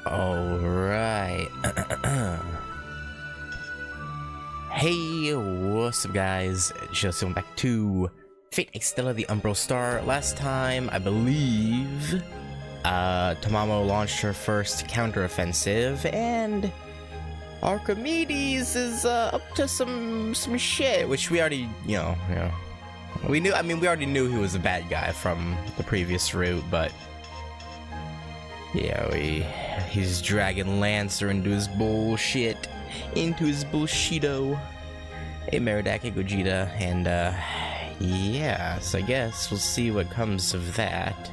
Alright. Hey, what's up guys? Just going back to Fate Extella the Umbral Star. Last time, I believe, Tamamo launched her first counteroffensive, and Archimedes is up to some shit, which we already, we knew. I mean, we already knew he was a bad guy from the previous route, but yeah, he's dragging Lancer into his bullshit, into his bullshito. Hey, Merodake Gogeta, and yeah, so I guess we'll see what comes of that.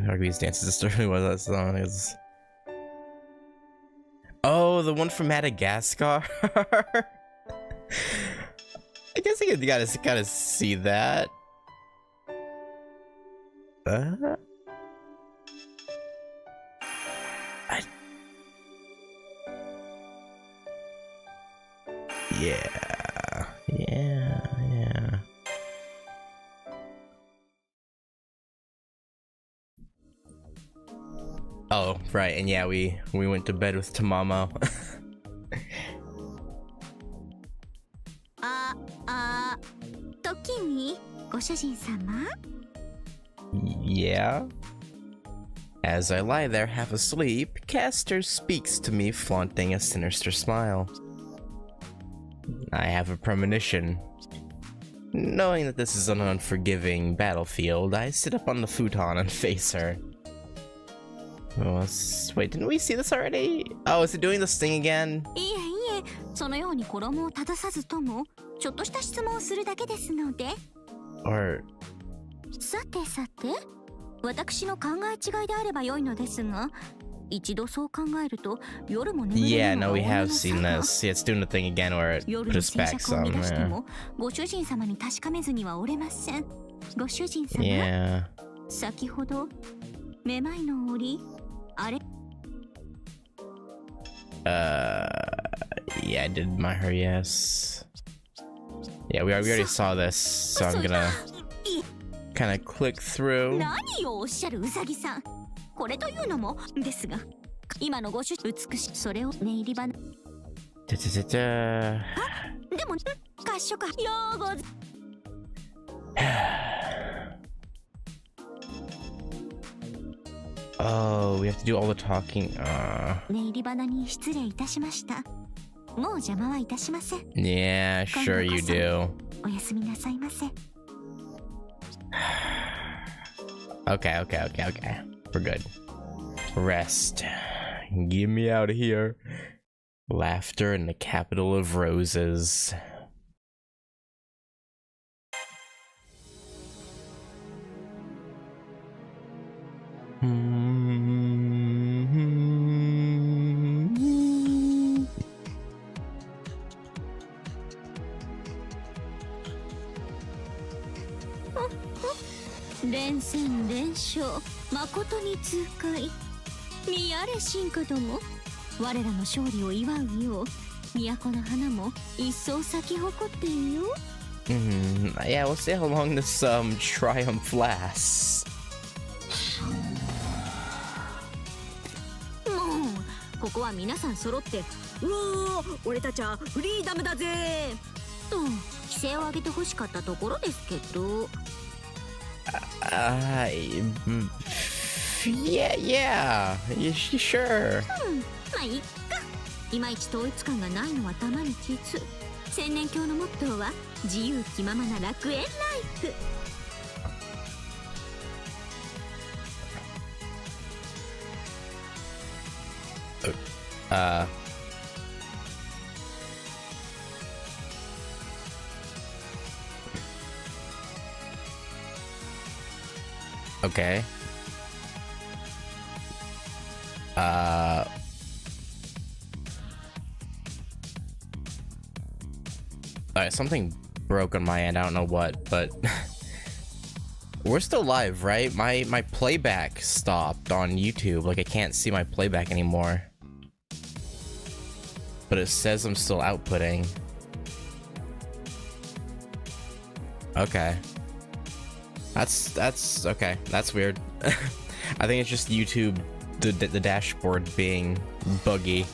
Archimedes dances disturbingly. What that song is? Oh, the one from Madagascar. I guess you gotta see that. Yeah. Oh, right, and yeah, we went to bed with Tamamo. Yeah. As I lie there half asleep, Caster speaks to me, flaunting a sinister smile. I have a premonition. Knowing that this is an unforgiving battlefield, I sit up on the futon and face her. Oh, wait, didn't we see this already? Oh, is it doing this thing again? Or... Yeah, no, we have seen this. Yeah, it's doing the thing again where it puts back some. Yeah. Yeah, I did admire her, yes. Yeah, we already saw this, so I'm gonna kind of click through. Oh, we have to do all the talking. Yeah, sure you do. Okay. We're good. Rest. Get me out of here. Laughter in the capital of roses. Yeah, we'll see how long this triumph lasts. Yeah, sure. Okay. Alright, something broke on my end, I don't know what, but we're still live, right? My playback stopped on YouTube, like I can't see my playback anymore. But it says I'm still outputting. Okay. That's okay. That's weird. I think it's just YouTube, the dashboard being buggy.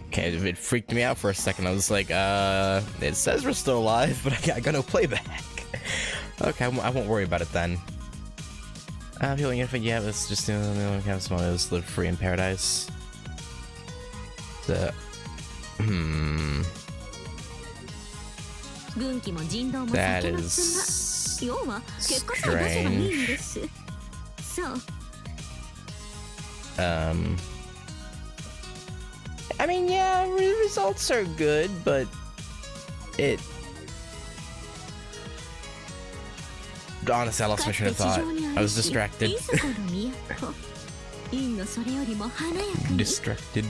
Okay, it freaked me out for a second. I was like, it says we're still alive, but I got no playback. Okay, I won't worry about it then. Feeling if yeah, let's just kind of small live free in paradise. That is strange. I mean, yeah, results are good, but honestly, I lost my train of thought. I was distracted. Distracted.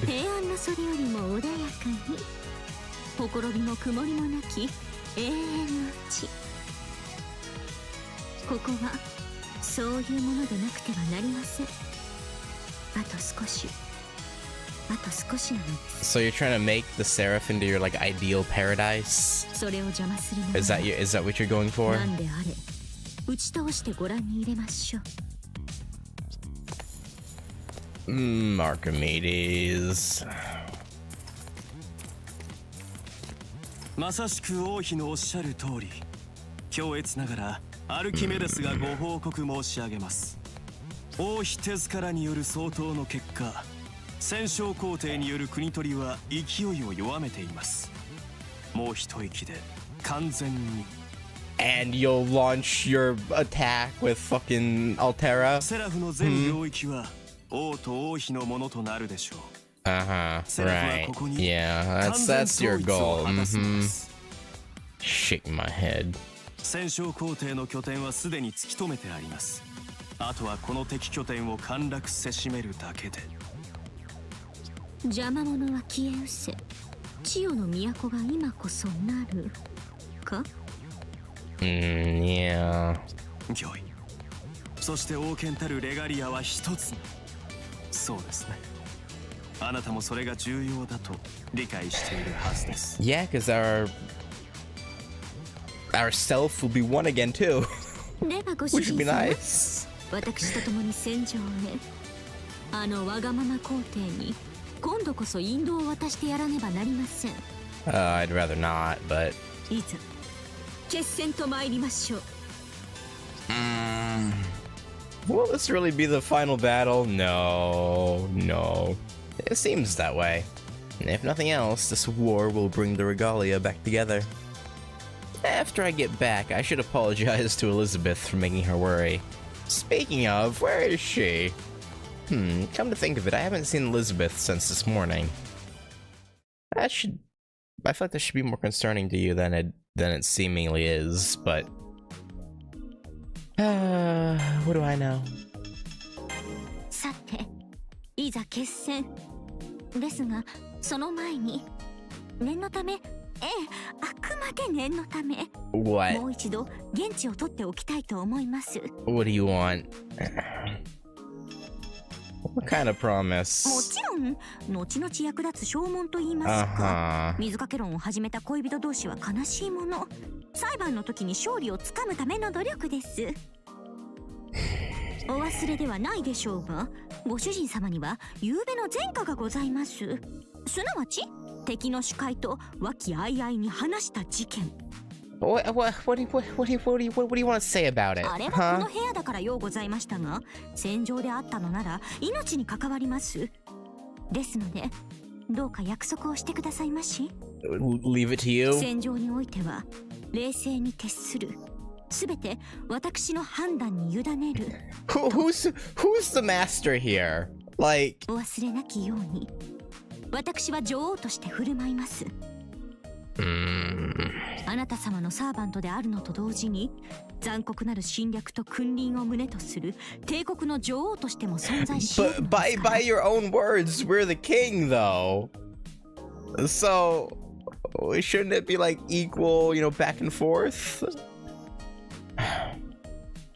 So you're trying to make the Seraph into your like ideal paradise? Is that what you're going for? Archimedes. まさしく王妃のおっしゃる通り、強越ながらアルキメデスがご報告申し上げます。王妃手柄による相当の結果、戦勝皇帝による国取りは勢いを弱めています。もう一息で完全に。And you'll launch your attack with fucking Altera? セラフの全領域は王と王妃のものとなるでしょう。Right. Yeah, that's your goal. Shaking my head. 戦勝皇帝の拠点はすでに突き止めてあります。あとはこの敵拠点を陥落せしめるだけで。邪魔者は消え失せ、千代の都が今こそなるか。Yeah. 御意。そして王権たるレガリアは一つ。そうですね。あなたもそれが重要だと理解しているはずです。Yeah, because our self will be one again too. Which would be nice. 私と共に戦場へ。あのわがまま皇帝に今度こそ引導を渡してやらねばなりません。I'd rather not, but. いざ決戦と参りましょう。Will this really be the final battle? No. It seems that way. If nothing else, this war will bring the Regalia back together. After I get back, I should apologize to Elizabeth for making her worry. Speaking of, where is she? Come to think of it, I haven't seen Elizabeth since this morning. I feel like that should be more concerning to you than it seemingly is, but... what do I know? さて、いざ決戦。ですが、その前に念のため、あくまで念のため、What? もう一度現地を取っておきたいと思います。What do you want? What kind of promise? もちろん、後々役立つ証文と言いますか。水かけ論を始めた恋人同士は悲しいもの。裁判の時に勝利をつかむための努力です。お忘れではないでしょうが、ご主人様には夕べの前科がございます。すなわち敵の主会と和気あいあいに話した事件。What do you want to say about it? あれはこの部屋だからようございましたが、戦場であったのなら命に関わります。ですので、どうか約束をしてくださいまし。Leave it to you? 戦場においては冷静に徹する。すべて私の判断に委ねる。Who's the master here? Like... お忘れなきように、私は女王として振る舞います。あなた様のサーバントであるのと同時に、残酷なる侵略と君臨を胸とする帝国の女王としても存在し得るのですから。By your own words, we're the king, though. So, shouldn't it be like equal, back and forth?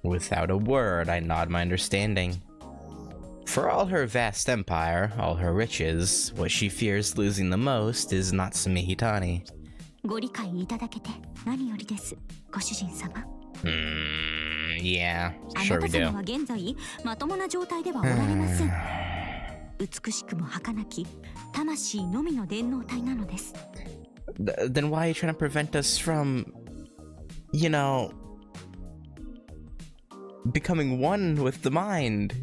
Without a word, I nod my understanding. For all her vast empire, all her riches, what she fears losing the most is Natsume Hitani. ご理解いただけて何よりです、ご主人様。Yeah, あ sure な we た do. 様は現在まともな状態ではおられません。美しくも儚き魂のみの電脳体なのです。Then why are you trying to prevent us from, you know, becoming one with the mind?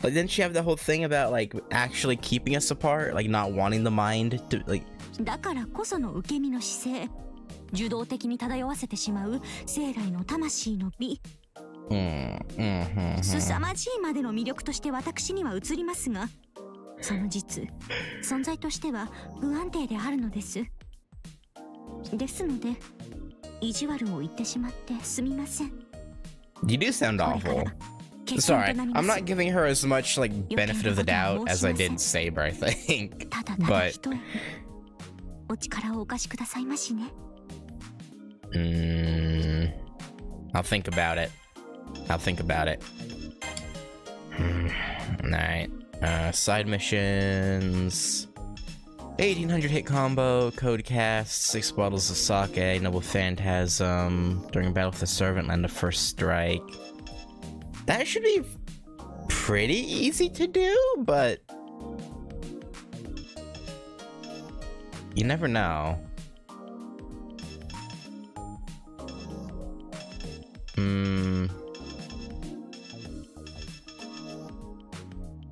Like, didn't she have the whole thing about, like, actually keeping us apart? Like, not wanting the mind to, like... だからこその受け身の姿勢、受動的に漂わせてしまう生来の魂の美。凄まじいまでの魅力として私には映りますが、その実、存在としては不安定であるのです。ですので、意地悪を言ってしまってすみません。You do sound awful. Sorry, I'm not giving her as much, like, benefit of the doubt as I did Saber, I think. But... お力をお貸しくださいましね。I'll think about it. I'll think about it. Alright. Side missions. 1800 hit combo, code cast, 6 bottles of sake, noble phantasm. During battle with the servant, land a first strike. That should be pretty easy to do, but you never know.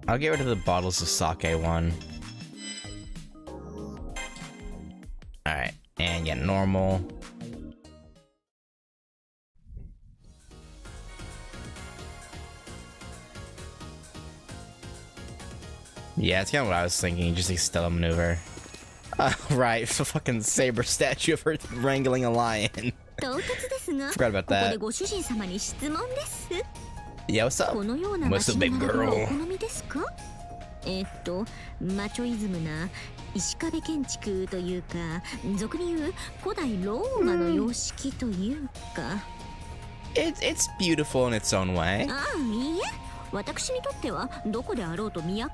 I'll get rid of the bottles of sake one. Alright, and yeah, normal. Yeah, it's kind of what I was thinking, just Extella maneuver. Right, the fucking saber statue of her wrangling a lion. Forgot about that. Yeah, what's up? What's up, big girl? マチョイズムな石壁建築というか、俗に言う古代ローマの様式というか。It's beautiful in its own way. ああ、いいえ。私にとってはどこであろうと都は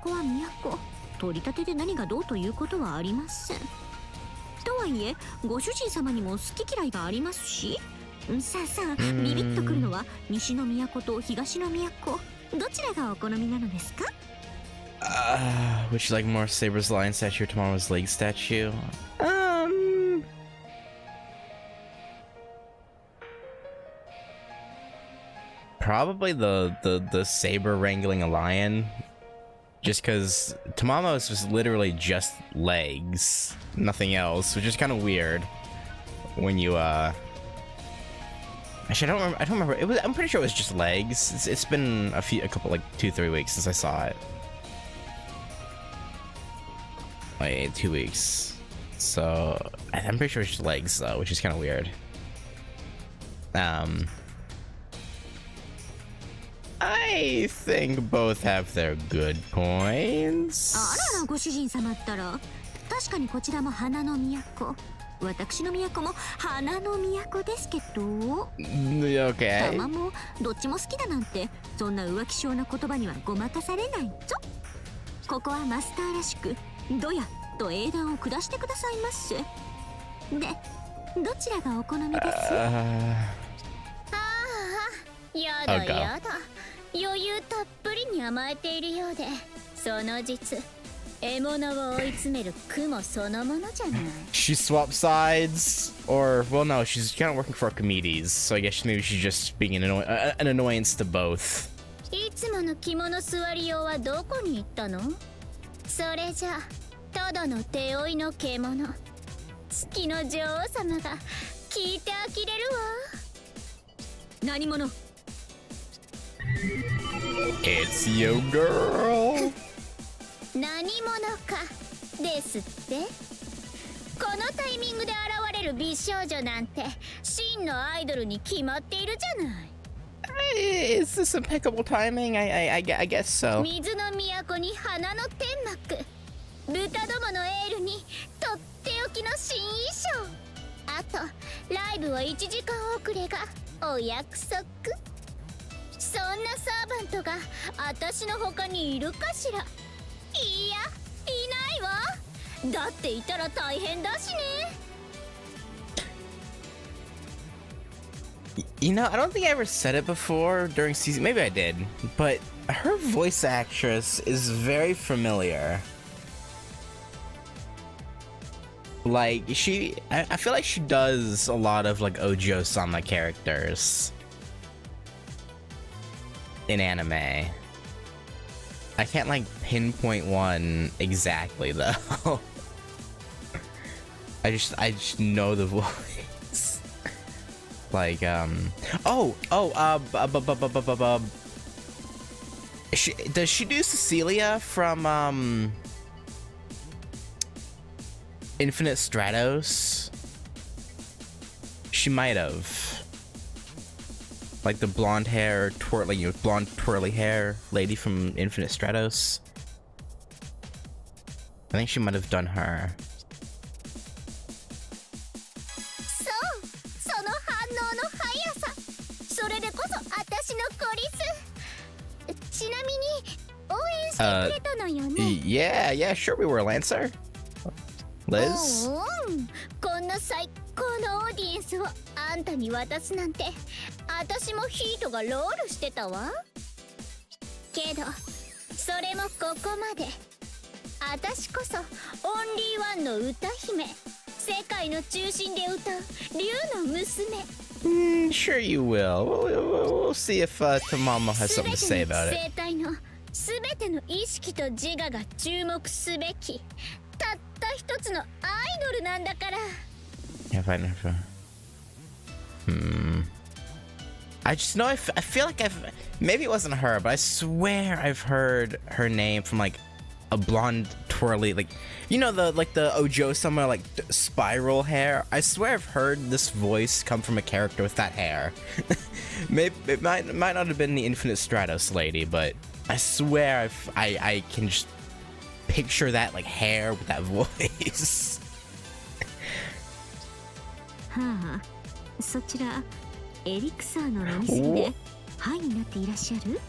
都。取り立てで何がどうということはありません。とはいえ、ご主人様にも好き嫌いがありますし。さあさあ、ビビッとくるのは西の都と東の都。どちらがお好みなのですか？Would you like more Saber's lion statue or tomorrow's leg statue? Probably the saber wrangling a lion. Just because Tamamos was literally just legs, nothing else, which is kind of weird. When you actually, I don't remember. It was. I'm pretty sure it was just legs. It's been a couple, like 2-3 weeks since I saw it. Wait, 2 weeks. So I'm pretty sure it's just legs though, which is kind of weird. I think both have their good points. あらら、ご主人様ったら、確かにこちらも花の都。私の都も花の都ですけど。Okay. 玉もどっちも好きだなんて、そんな浮気性な言葉にはごまかされないぞ。ここはマスターらしく、どやと英断を下してくださいませ。で、どちらがお好みです？やだやだ、余裕たっぷりに甘えているようで、その実獲物を追い詰める雲そのものじゃない。 She swapped sides, or well, no, she's kind of working for Archimedes, so I guess maybe she's just being an annoyance to both. いつもの着物座り用はどこに行ったの？それじゃただの手負いの獣。月の女王様が聞いて呆れるわ。何者？It's your girl. 何者かですって。このタイミングで現れる美少女なんて真のアイドルに決まっているじゃない。Is this impeccable timing? I guess so. 水の都に花の天幕。豚どものエールにとっておきの新衣装。あとライブは1時間遅れがお約束。そんなサーバントが私の他にいるかしら？いや、いないわ。だっていたら大変だしね。You know, I don't think I ever said it before during season. Maybe I did, but her voice actress is very familiar. Like, I feel like she does a lot of, like, Ojo-sama characters in anime. I can't, like, pinpoint one exactly, though. I just know the voice. Like, does she do Cecilia from, Infinite Stratos? She might have. Like the blonde hair, blonde twirly hair lady from Infinite Stratos. I think she might have done her. Yeah, sure we were, Lancer. Liz? こんな最高のオーディエンスをあんたに渡すなんて、私もヒートがロールしてたわ。けど、それもここまで。私こそオンリーワンの歌姫、世界の中心で歌う竜の娘。Sure you will. We'll see if Tamamo has something to say about it. 生態のすべての意識と自我が注目すべき。たった一つのアイドルなんだから。Have I never? I just know I feel like maybe it wasn't her, but I swear I've heard her name from like a blonde twirly, like, you know, the Ojo-sama like spiral hair. I swear I've heard this voice come from a character with that hair. Maybe it might not have been the Infinite Stratos lady, but I swear I can just picture that like hair with that voice. はあ、そちらエリクサーの飲みすぎでハイになっていらっしゃる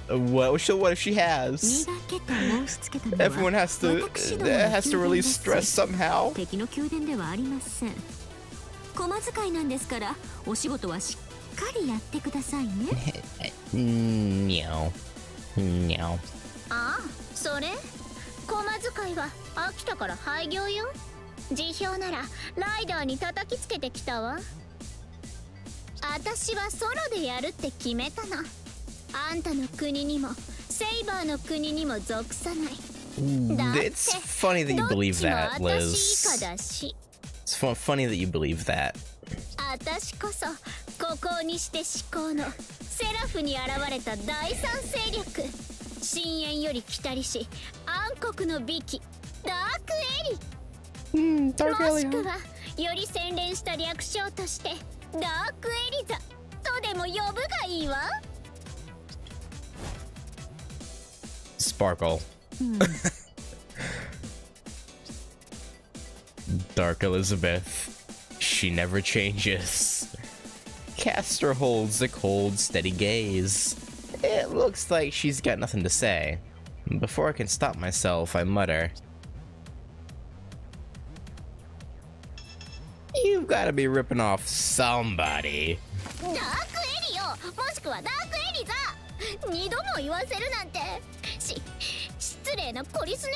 ？What if she has? Everyone has to release stress somehow. 敵の宮殿ではありません。駒使いなんですから、お仕事はしっかりやってくださいね。にゃお。にゃお。ああ、それ？駒使いは飽きたから廃業よ。辞表ならライダーに叩きつけてきたわ。私はソロでやるって決めたの。あんたの国にもセイバーの国にも属さない。It's funny that you believe that, Liz. 私 It's funny that you believe that. 私こそ孤高にして至高のセラフに現れた第三勢力。深淵より来たりし暗黒の美紀ダークエリ。もしくはより洗練した略称としてダークエリザとでも呼ぶがいいわ。Sparkle. Dark Elizabeth. She never changes. Castor holds a cold, steady gaze. It looks like she's got nothing to say. Before I can stop myself, I mutter. You've got to be ripping off somebody. ダークエリよ、もしくはダークエリザ。二度も言わせるなんて。失礼なコリスね。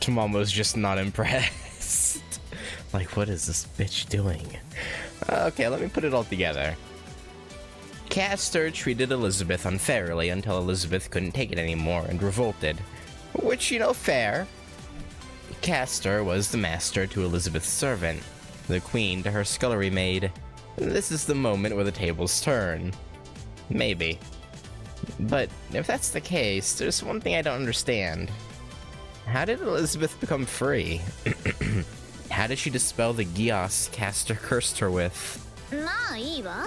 Tomomo's just not impressed. Like, what is this bitch doing? Okay, let me put it all together. Castor treated Elizabeth unfairly until Elizabeth couldn't take it anymore and revolted. Which, you know, fair. Castor was the master to Elizabeth's servant, the queen to her scullery maid. This is the moment where the tables turn. Maybe. But if that's the case, there's one thing I don't understand. How did Elizabeth become free? How did she dispel the Gios Castor cursed her with? まあいいわ。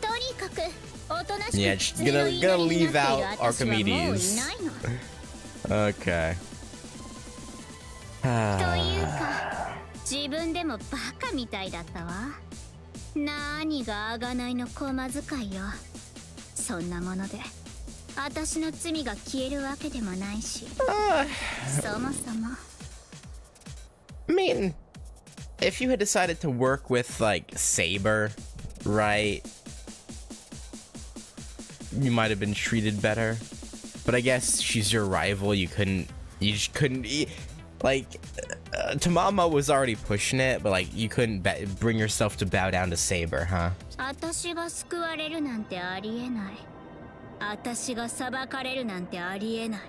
とにかくおとなしく Yeah, just gonna leave out Archimedes. Okay. というか自分でもバカみたいだったわ。何が贖いの駒使いよ。そんなもので私の罪が消えるわけでもないし。そもそも。I mean, if you had decided to work with, like, Saber, right, you might have been treated better. But I guess she's your rival. You just couldn't, like, Tamamo was already pushing it, but, like, you couldn't bring yourself to bow down to Saber, huh? 私が救われるなんてありえない。私が裁かれるなんてありえない。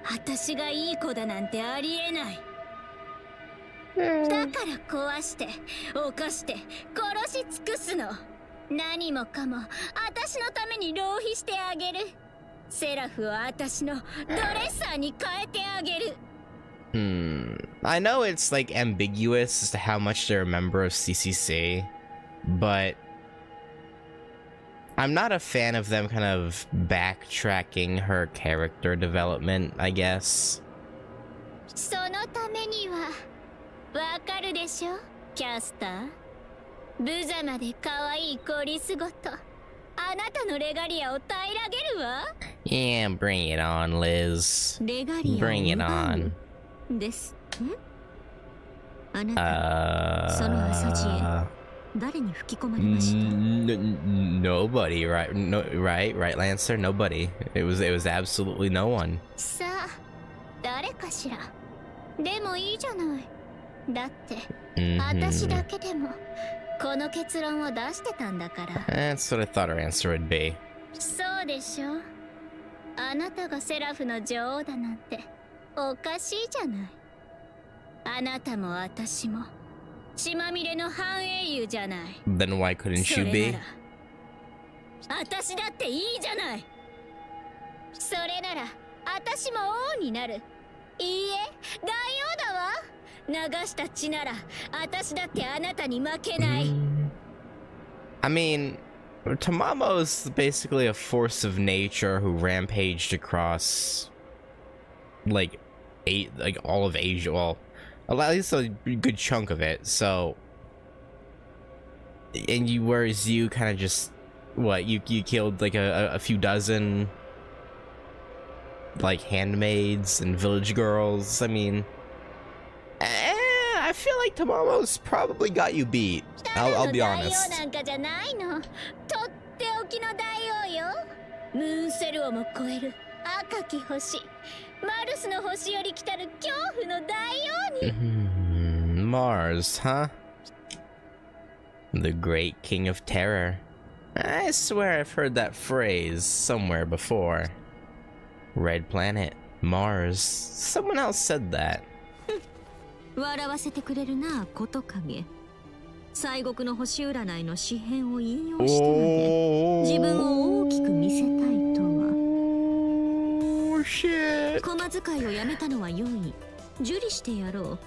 私がいい子だなんてありえない。だから壊して犯して殺し尽くすの。何もかも私のために浪費してあげる。セラフを私のドレッサーに変えてあげる。I know it's like ambiguous as to how much they're a member of CCC, but I'm not a fan of them kind of backtracking her character development, I guess. そのためにはわかるでしょ、キャスター。無様で可愛いコリスごとあなたのレガリアを平らげるわ。Yeah, bring it on, Liz. レガリアを Bring it on. ですってあなた、その浅知恵誰に吹き込まれました？ Nobody, right? No, right, Lancer. Nobody. It was absolutely no one. さあ、誰かしら。でもいいじゃない。だって、私だけでもこの結論を出してたんだから。That's what I thought her answer would be. そうでしょ。あなたがセラフの女王だなんておかしいじゃない。あなたも私も血まみれの半英雄じゃない。Then why couldn't you be? 私だっていいじゃない。それなら私も王になる。いいえ、大王だわ。流した血なら私だってあなたに負けない。I mean, Tamamo's basically a force of nature who rampaged across like all of Asia. Well, at least a good chunk of it. So, and whereas you kind of just you killed like a few dozen like handmaids and village girls. I mean, I feel like Tamamo's probably got you beat. I'll be honest. なんかじゃないの。とっておきの大王よ。ムーンセルをも超える赤き星。マルスの星より来たる恐怖の大王に。Mars, huh? The great king of terror. I swear I've heard that phrase somewhere before. Red planet, Mars. Someone else said that. 笑わせてくれるな、こと影。西国の星占いの詩編を引用してまで自分を大きく見せたいとは。駒使いをやめたのは良い。受理してやろう。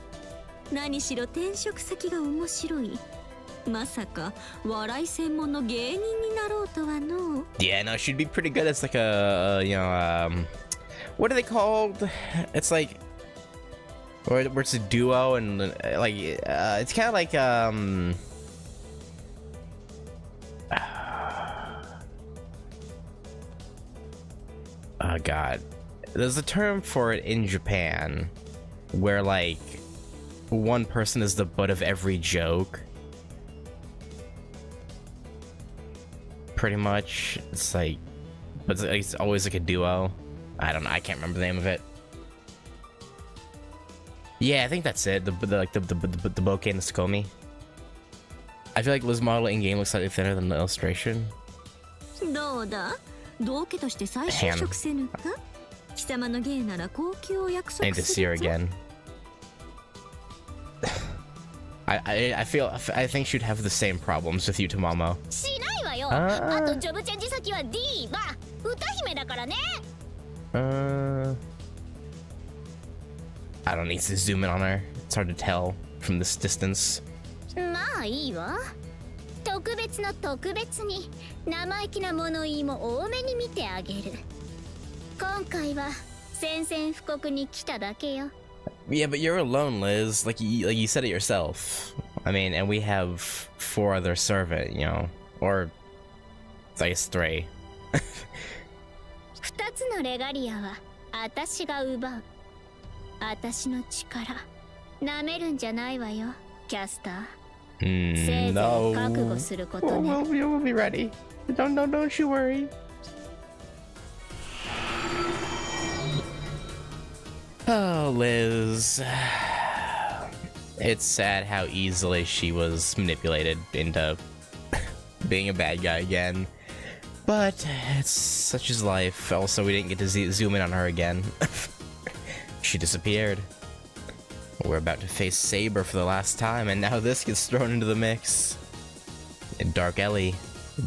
何しろ転職先が面白い。まさか笑い専門の芸人になろうとはの。Yeah, no, she'd be pretty good as like a what are they called? It's like where it's a duo and like it's kind of like oh god, there's a term for it in Japan where like one person is the butt of every joke. Pretty much, it's like, but it's always like a duo. I don't know. I can't remember the name of it. Yeah, I think that's it. The bokeh and the Sukomi. I feel like Liz model in game looks slightly thinner than the illustration. どうだ？道家として再就職せぬか？貴様の芸なら高級を約束 I need to す see her るぞ。 again. I think she'd have the same problems with you, Tamamo. しないわよ。あとジョブチェンジ先は D は歌姫だからね。I don't need to zoom in on her. It's hard to tell from this distance. まあいいわ。特別の特別に生意気な物言いも多めに見てあげる。今回は宣戦布告に来ただけよ。Yeah, but you're alone, Liz. Like you said it yourself. I mean, and we have 4 other servant, you know, or I guess 3. 2つのレガリアは私が奪う。私の力舐めるんじゃないわよ。キャスター、 No. 覚悟することね。 We'll be ready. Don't you worry. Oh, Liz. It's sad how easily she was manipulated into being a bad guy again. But it's such is life. Also, we didn't get to zoom in on her again. She disappeared. We're about to face Saber for the last time, and now this gets thrown into the mix. And Dark Ellie,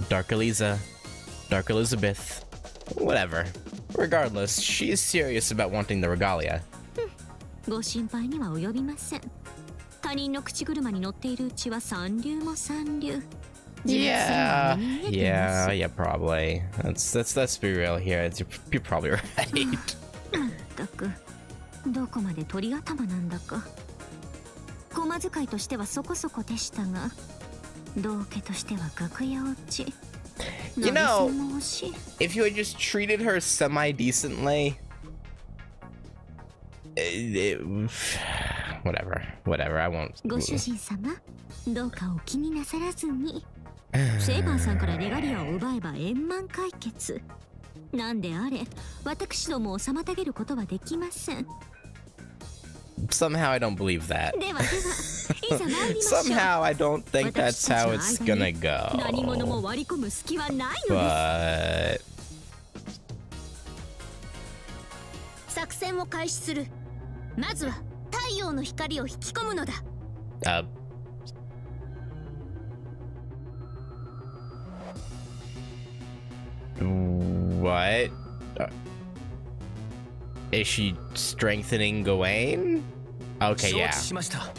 Dark Eliza, Dark Elizabeth, whatever. Regardless, she is serious about wanting the regalia. ご心配には及びません。他人の口車に乗っているうちは三流も三流。Yeah, probably. Let's be real here. You're probably right. まったく、どこまで鳥頭なんだか。駒使いとしてはそこそこでしたが、道家としては楽屋落ち。You know, if you had just treated her semi-decently, whatever, I won't. ご主人様、どうかお気になさらずに。セイバーさんからレガリアを奪えば円満解決。なんであれ、私どもを妨げることはできません。Somehow I don't believe that. では、いざ参りましょう。Somehow I don't think that's how it's gonna go. 何者も割り込む隙はないのBut です。作戦を開始する。まずは太陽の光を引き込むのだ。What? Is she strengthening Gawain? Okay, yeah. 承知しました。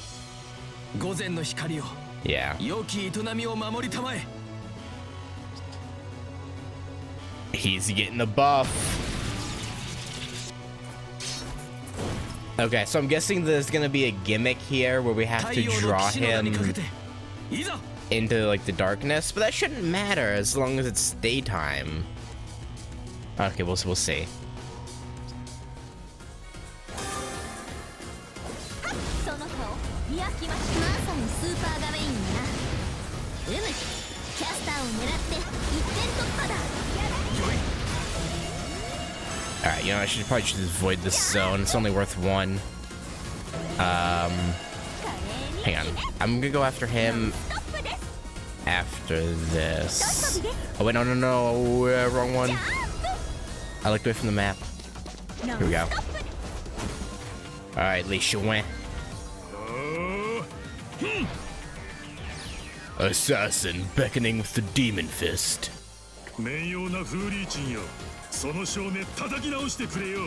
午前の光を。Yeah. 良き営みを守りたまえ。He's getting a buff. Okay, so I'm guessing there's gonna be a gimmick here where we have to draw him into like the darkness, but that shouldn't matter as long as it's daytime. Okay, we'll see. その顔見飽きました。まさにスーパーガベインだな。キャスターを狙って一点突破だ。 Alright, you know, I should probably just avoid this zone. It's only worth one. Hang on. I'm gonna go after him after this. Oh, wait, no. Wrong one. I looked away from the map. Here we go. Alright, Li Shuwen. Assassin beckoning with the demon fist. 面用な風リーチンよ。その少年叩き直してくれよ。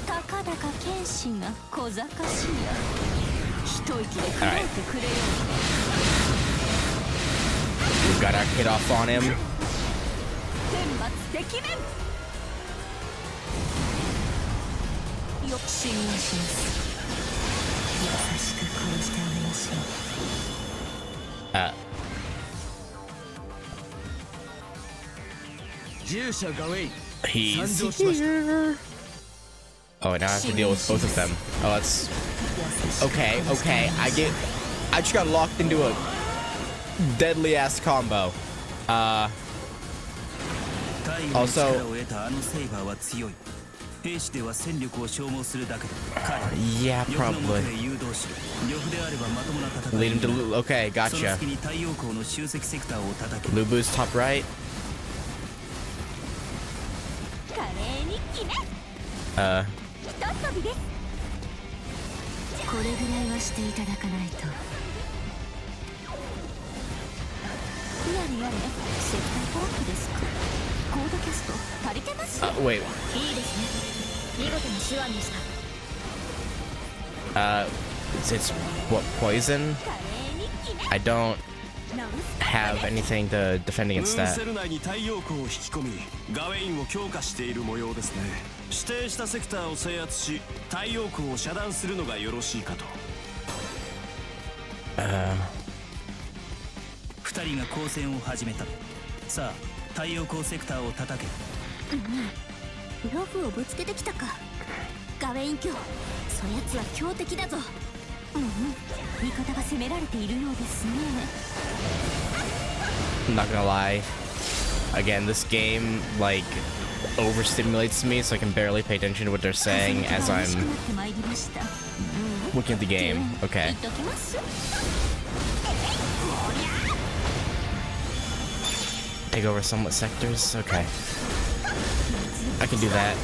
たかだか剣士が小賢しいや。一息で砕いてくれよ。We got our kid off on him. 天罰敵面。よく信用します。優しく殺してあげましょう。従者ガウェイ。 He's here. Oh, now I have to deal with both of them. Oh, that's okay. I just got locked into a deadly ass combo. Also, yeah, probably. Lead him to okay, gotcha. Lubu's top right. Uh. これぐらいはしていただかないと。やれやれ、セクタートラックですか。コードキャスト足りてます。Wait. いいですね。見事な手腕でした。It's what, poison? I don't have anything to defend against that. セル内に太陽光を引き込み、ガウェインを強化している模様ですね。指定したセクターを制圧し、太陽光を遮断するのがよろしいかと。二人が交戦を始めた。さあ、太陽光セクターを叩け。ロフをぶつけてきたか。ガウェイン卿、そやつは強敵だぞ。味方が攻められているようですね。 I'm not gonna lie. Again, this game, like, overstimulates me, so I can barely pay attention to what they're saying as I'm looking at the game. Okay. Take over somewhat sectors? Okay. I can do that.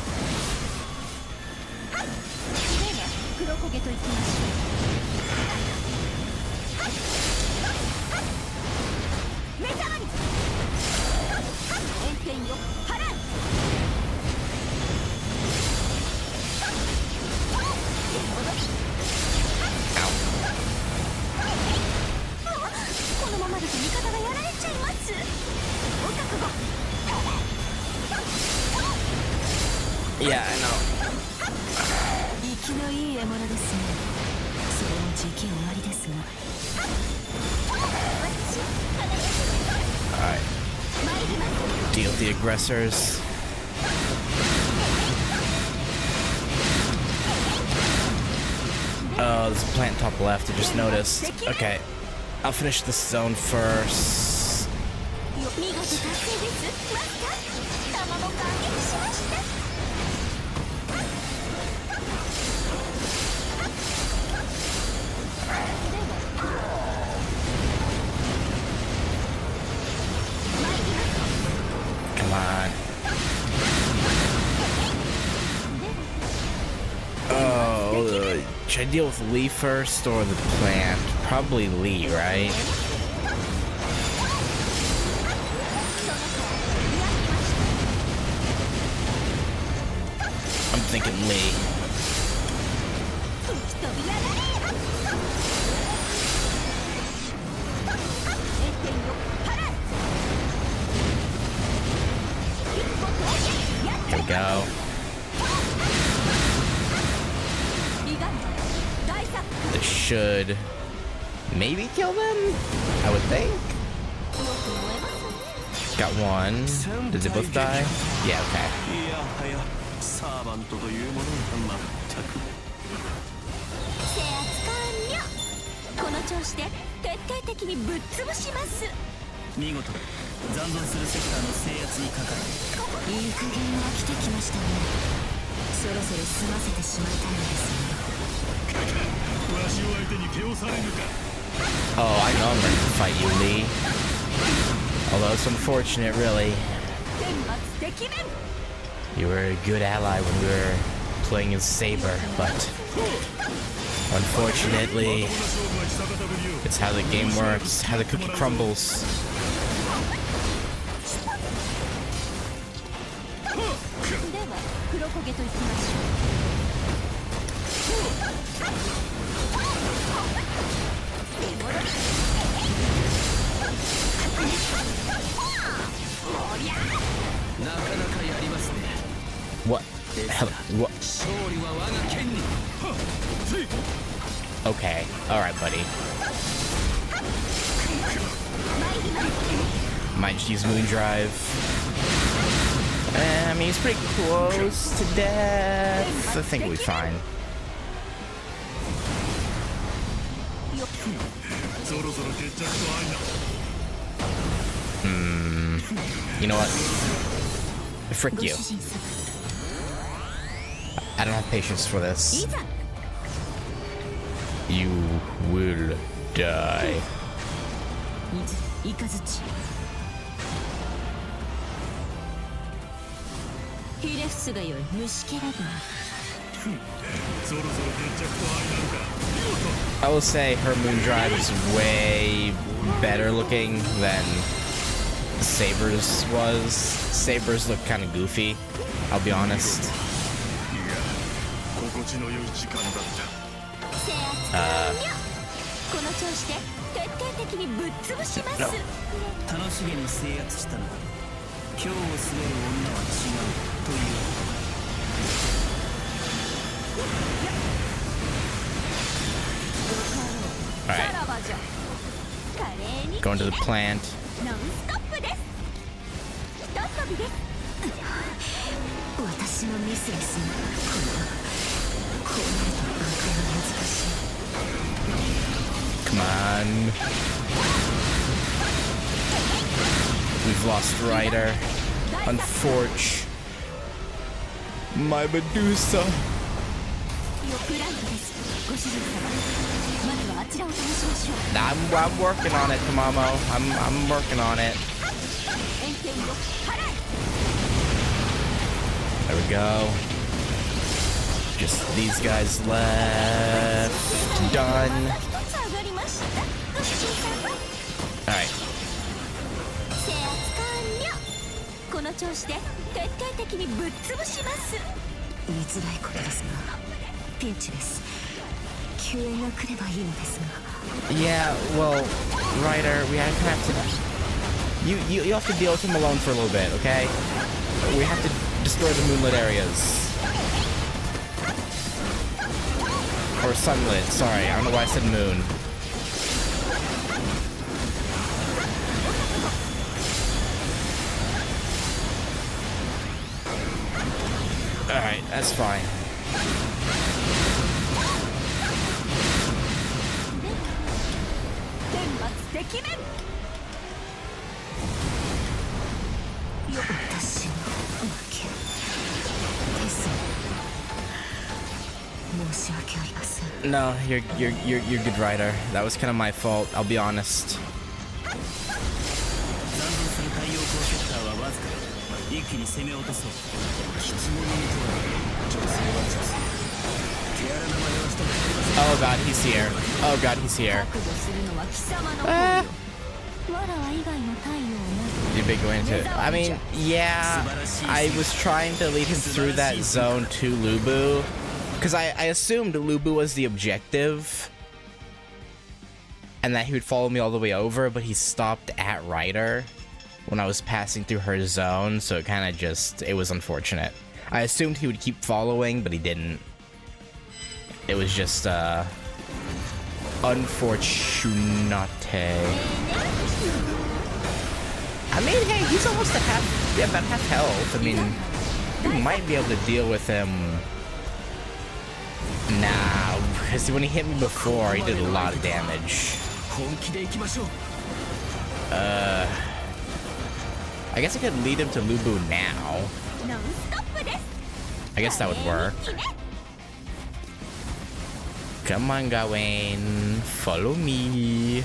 Yeah, I know. Alright. Deal with the aggressors. Oh, there's a plant top left, I just noticed. Okay. I'll finish this zone first. Come on. Oh, should I deal with Lee first or the plant? Probably Lee, right? I'm thinking Lee. Here we go. This should maybe kill them? I would think. Got one. Did they both die? Yeah, okay. Oh, I know I'm ready to fight you, Lee. Although it's unfortunate, really. You were a good ally when we were playing as Saber, but unfortunately, it's how the game works, how the cookie crumbles. What? Hell, what? Okay, alright, buddy. Might just use Moon Drive. I mean, he's pretty close to death. I think we'll be fine. You know what? Frick you. I don't have patience for this. You will die. I will say her Moon Drive is way better looking than Saber's was. Saber's look kind of goofy, I'll be honest. No. Alright. Going to the plant. Come on. We've lost Ryder. Unfortunately. My Medusa. I'm working on it, Tamamo. I'm working on it. There we go. Just these guys left. Done. Alright. この調子で徹底的にぶっ潰します。言いづらいことですが、ピンチです。救援が来ればいいのですが。Yeah, well, Ryder, we have to. You have to deal with him alone for a little bit, okay? We have to destroy the moonlit areas. Or sunlit. Sorry, I don't know why I said moon. Alright, that's fine. No, you're good, Ryder. That was kind of my fault, I'll be honest. Oh god, he's here. Oh god, he's here. You're big going into it. I mean, yeah, I was trying to lead him through that zone to Lubu, because I assumed Lubu was the objective, and that he would follow me all the way over, but he stopped at Ryder when I was passing through her zone, so it kind of just, it was unfortunate. I assumed he would keep following, but he didn't. It was just, unfortunate. I mean, hey, he's almost at about half health. I mean, we might be able to deal with him now, because when he hit me before, he did a lot of damage. I guess I could lead him to Lubu now. I guess that would work. Come on, Gawain. Follow me.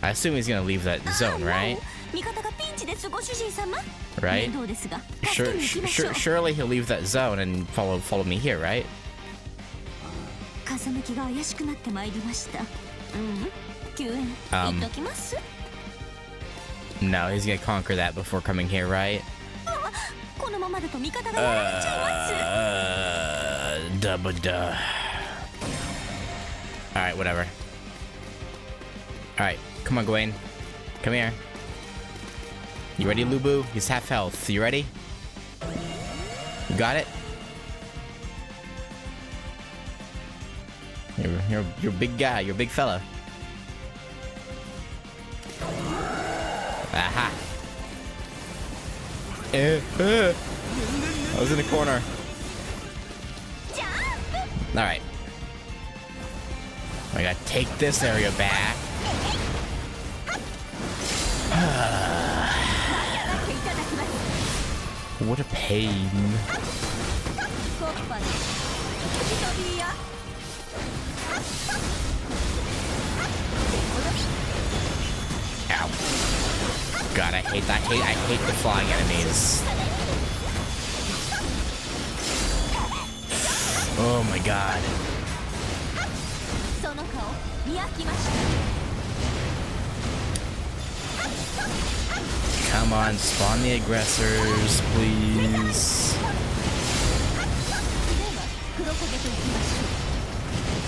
I assume he's gonna leave that zone, right? Right? Surely he'll leave that zone and follow me here, right? No, he's gonna conquer that before coming here, right? Alright, whatever. Alright, come on, Gawain. Come here. You ready, Lubu? He's half health. You ready? You got it? You're a big guy. You're a big fella. Aha. I was in the corner. Alright. I gotta take this area back. What a pain. Ow. God, I hate the flying enemies. Oh my god. Come on, spawn the aggressors, please.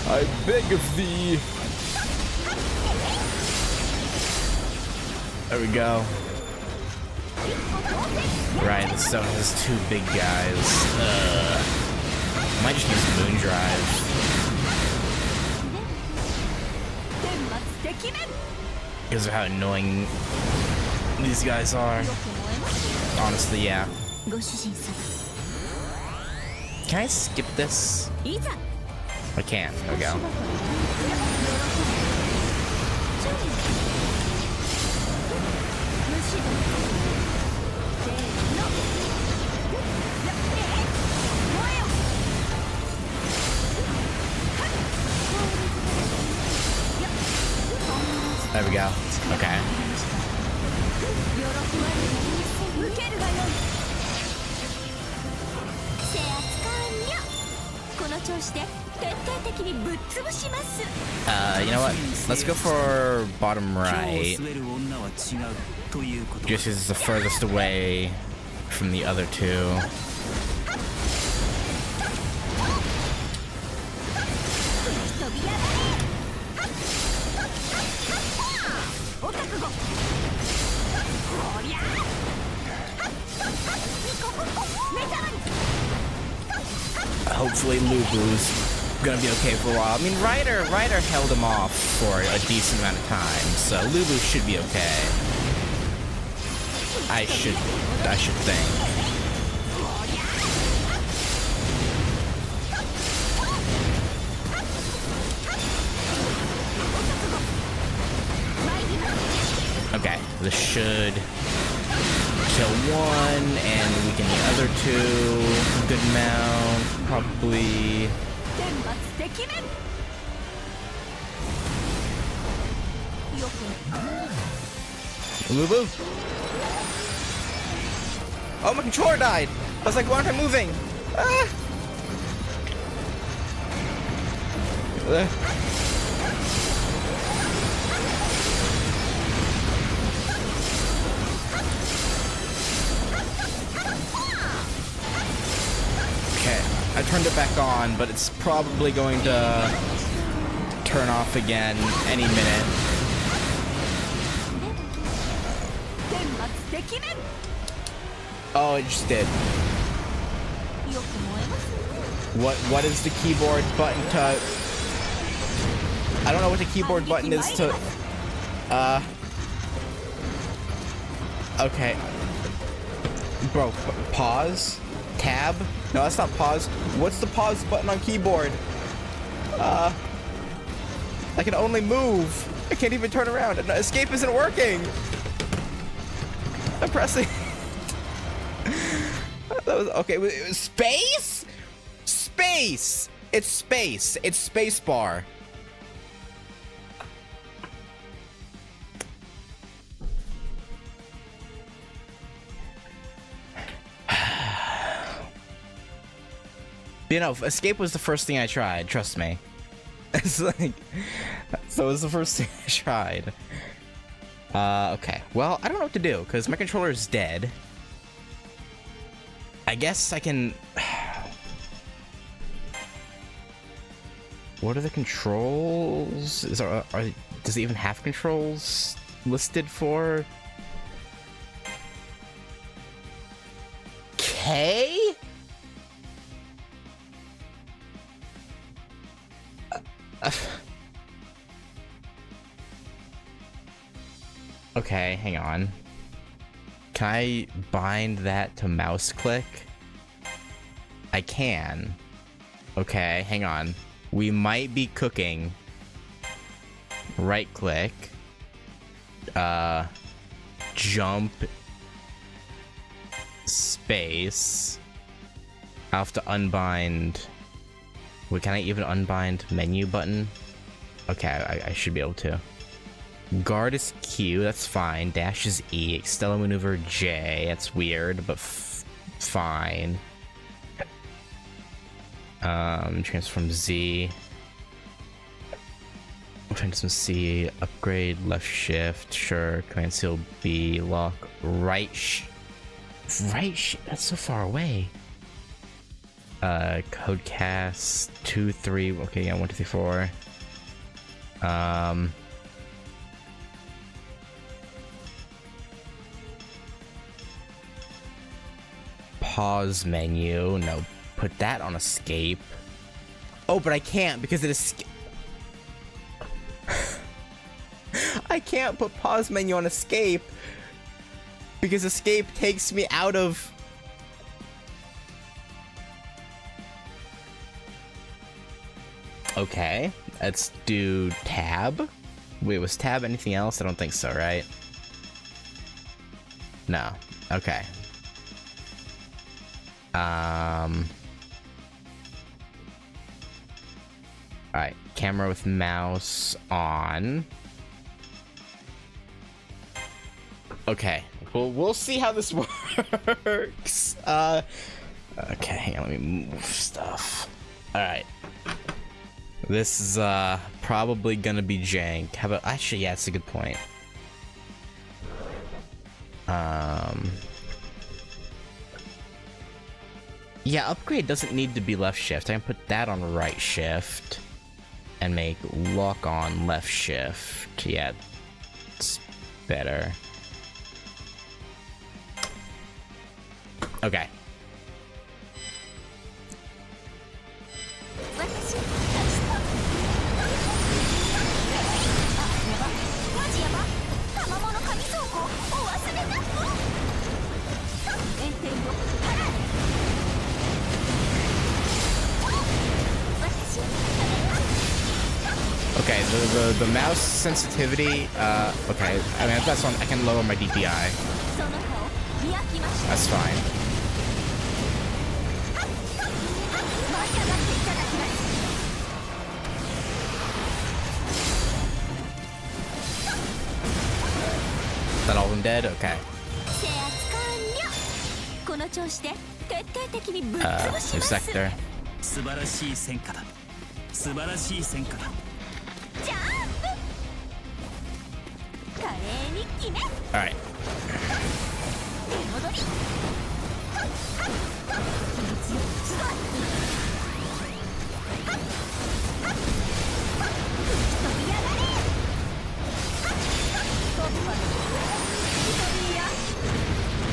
I beg of thee. There we go. Right, the stone has two big guys. Might just use Moon Drive. Because of how annoying these guys are. Honestly, yeah. ご主人様 Can I skip this? いざ I can't. There we go. There we go. Okay. 受けるがよい制圧完了この調子で徹底的にぶっ潰します You know what? Let's go for bottom 今日 right. を据える女は違うということ Just because it's the furthest away from the other two. 飛び上がれお覚悟こりゃ目覚まり Hopefully Lubu's gonna be okay for a while. I mean, Ryder held him off for a decent amount of time, so Lubu should be okay. I should think. Okay, this should kill one and weaken the other two. Good amount, probably. 天罰敵面よく Lubu? Oh, my controller died! I was like, why aren't I moving? Ah! Okay, I turned it back on, but it's probably going to turn off again any minute. 天罰敵面 Oh, it just did. よく燃えますね What is the keyboard button to... I don't know what the keyboard button is to... Okay. Bro, pause? Tab? No, that's not pause. What's the pause button on keyboard? I can only move. I can't even turn around. And escape isn't working. I'm pressing... That was okay. It was space? Space! It's space. It's space bar. You know, escape was the first thing I tried, trust me. It's like... So it was the first thing I tried. Okay. Well, I don't know what to do, because my controller is dead. I guess I can... What are the controls? Does it even have controls listed for? K? Okay, hang on. Can I bind that to mouse click? I can. Okay, hang on. We might be cooking. Right click. Jump. Space. I'll have to unbind. Wait, can I even unbind menu button? Okay, I should be able to. Guard is Q, that's fine. Dash is E. Extella maneuver J. That's weird, but fine. Transform Z. Transform C. Upgrade left shift. Sure. Command seal B. Lock right. That's so far away. Code cast 2 3. Okay, yeah, 1 2 3 4. Pause menu. No, put that on escape. Oh, but I can't because it is. I can't put pause menu on escape because escape takes me out of... Okay, let's do tab. Wait, was tab anything else? I don't think so, right? No. Okay. Alright, camera with mouse on. Okay, we'll see how this works. Okay, hang on, let me move stuff. Alright. This is probably gonna be jank. How about, actually, yeah, it's a good point. Yeah, upgrade doesn't need to be left shift. I can put that on right shift and make lock on left shift. Yeah, it's better. Okay. Okay, the mouse sensitivity, okay, I mean, if that's on, I can lower my DPI. That's fine. Is that all of them dead? Okay. New sector. Alright.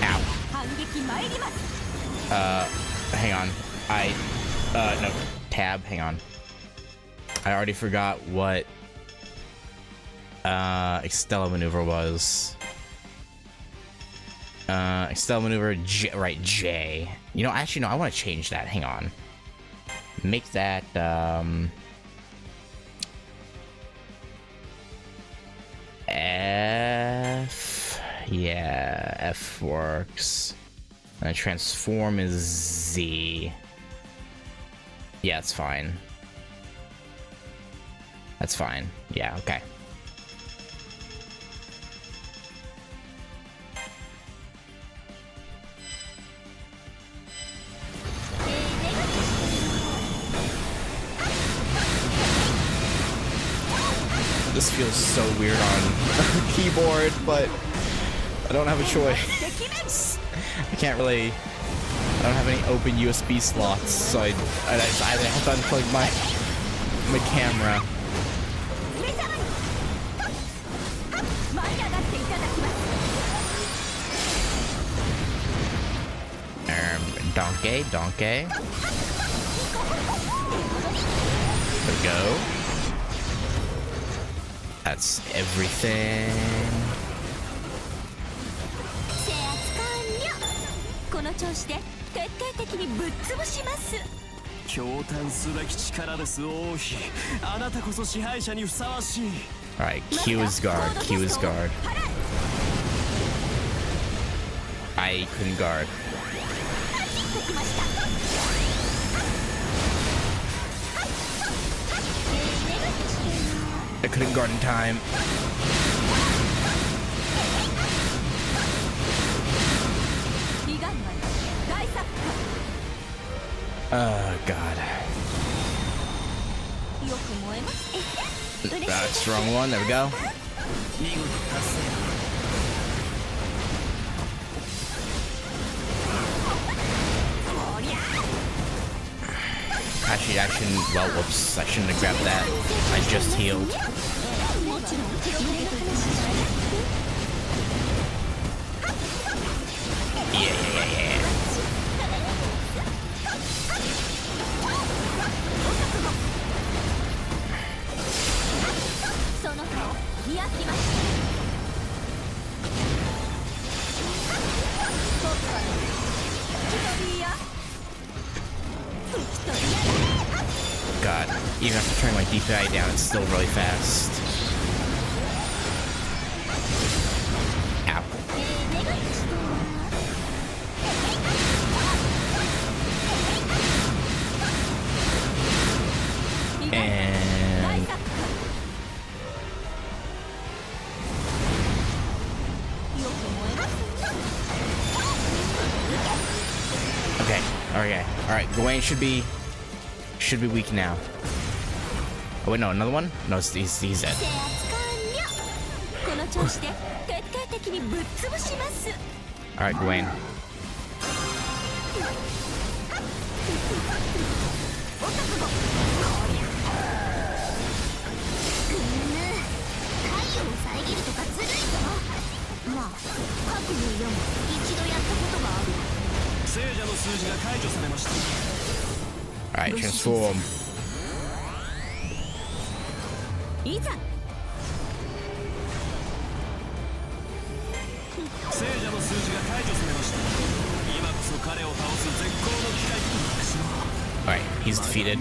Ow. Hang on. No. Tab, hang on. I already forgot what Extella maneuver was. Extella maneuver J, right, J. You know, actually, no, I want to change that. Hang on. Make that, F. Yeah, F works. And transform is Z. Yeah, it's fine. That's fine. Yeah, okay. This feels so weird on keyboard, but I don't have a choice. I can't really... I don't have any open USB slots, so I either have to unplug my camera. Donkey. There we go. That's everything. Alright, Q is guard. I couldn't guard. I couldn't guard in time. Oh god. That's the wrong one. There we go. Actually, I shouldn't. Well, whoops. I shouldn't have grabbed that. I just healed. Yeah. God, even after turning my DPI down, it's still really fast. Ow. And okay, alright. Gawain should be weak now. Oh wait, no, another one? No, he's dead. Alright, Gawain. Alright, transform. Alright, he's defeated.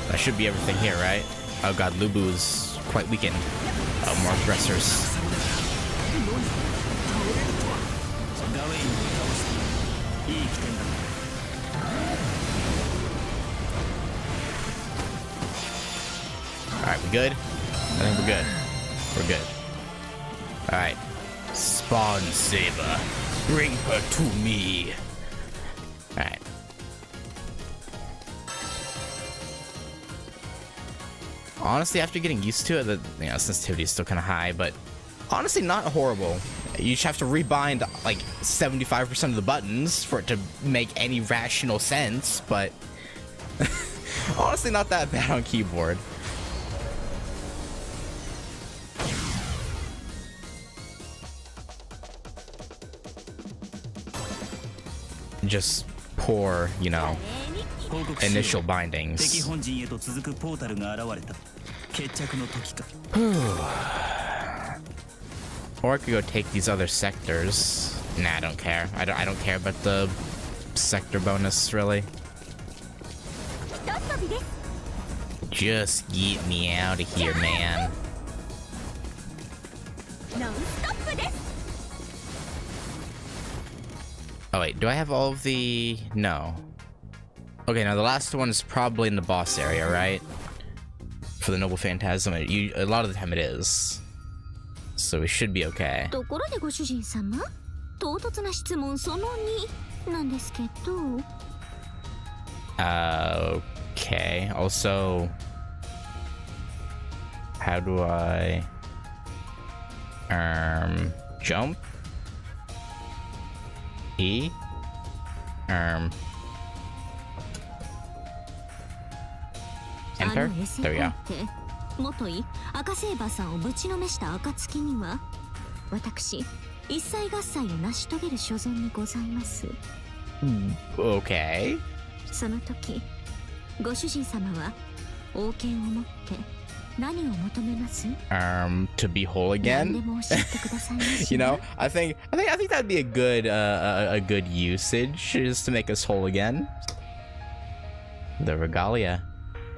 That should be everything here, right? Oh god, Lubu's quite weakened. Oh, more aggressors. Alright, we good? I think we're good. We're good. Alright. Spawn Saber. Bring her to me. Alright. Honestly, after getting used to it, the sensitivity is still kind of high, but honestly not horrible. You just have to rebind like 75% of the buttons for it to make any rational sense, but honestly not that bad on keyboard. Just poor, initial bindings. Or I could go take these other sectors. Nah, I don't care. I don't care about the sector bonus, really. Just get me out of here, man. Oh wait, do I have all of the... No. Okay, now the last one is probably in the boss area, right? For the Noble Phantasm, a lot of the time it is. So we should be okay. Okay, also... How do I... Jump? E? Enter? There we go. 元い赤セーバーさんをぶちのめした暁には私一切合切を成し遂げる所存にございます。Okay. その時ご主人様は王権を持って何を求めます？ To be whole again. I think that'd be a good usage, is to make us whole again. The regalia.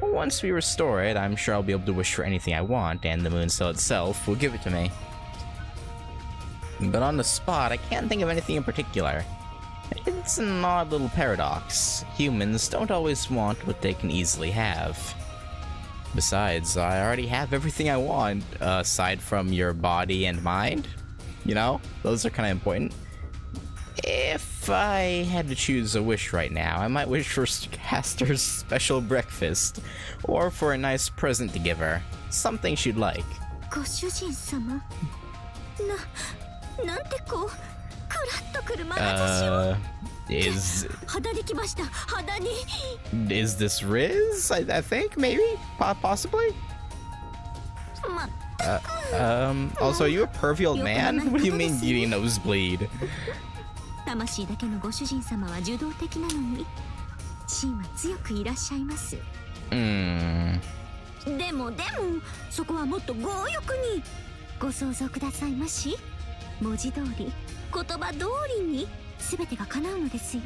Once we restore it, I'm sure I'll be able to wish for anything I want, and the moon cell itself will give it to me. But on the spot, I can't think of anything in particular. It's an odd little paradox. Humans don't always want what they can easily have. Besides, I already have everything I want, aside from your body and mind. Those are kind of important. If I had to choose a wish right now, I might wish for Caster's special breakfast, or for a nice present to give her. Something she'd like. Is this Riz? I think, maybe? Possibly? Also, are you a pervy old man? What do you mean you need a nosebleed? 魂だけのご主人様は受動的なのに芯は強くいらっしゃいます。でもそこはもっと強欲にご想像くださいまし。文字通り言葉通りに全てが叶うのですよ。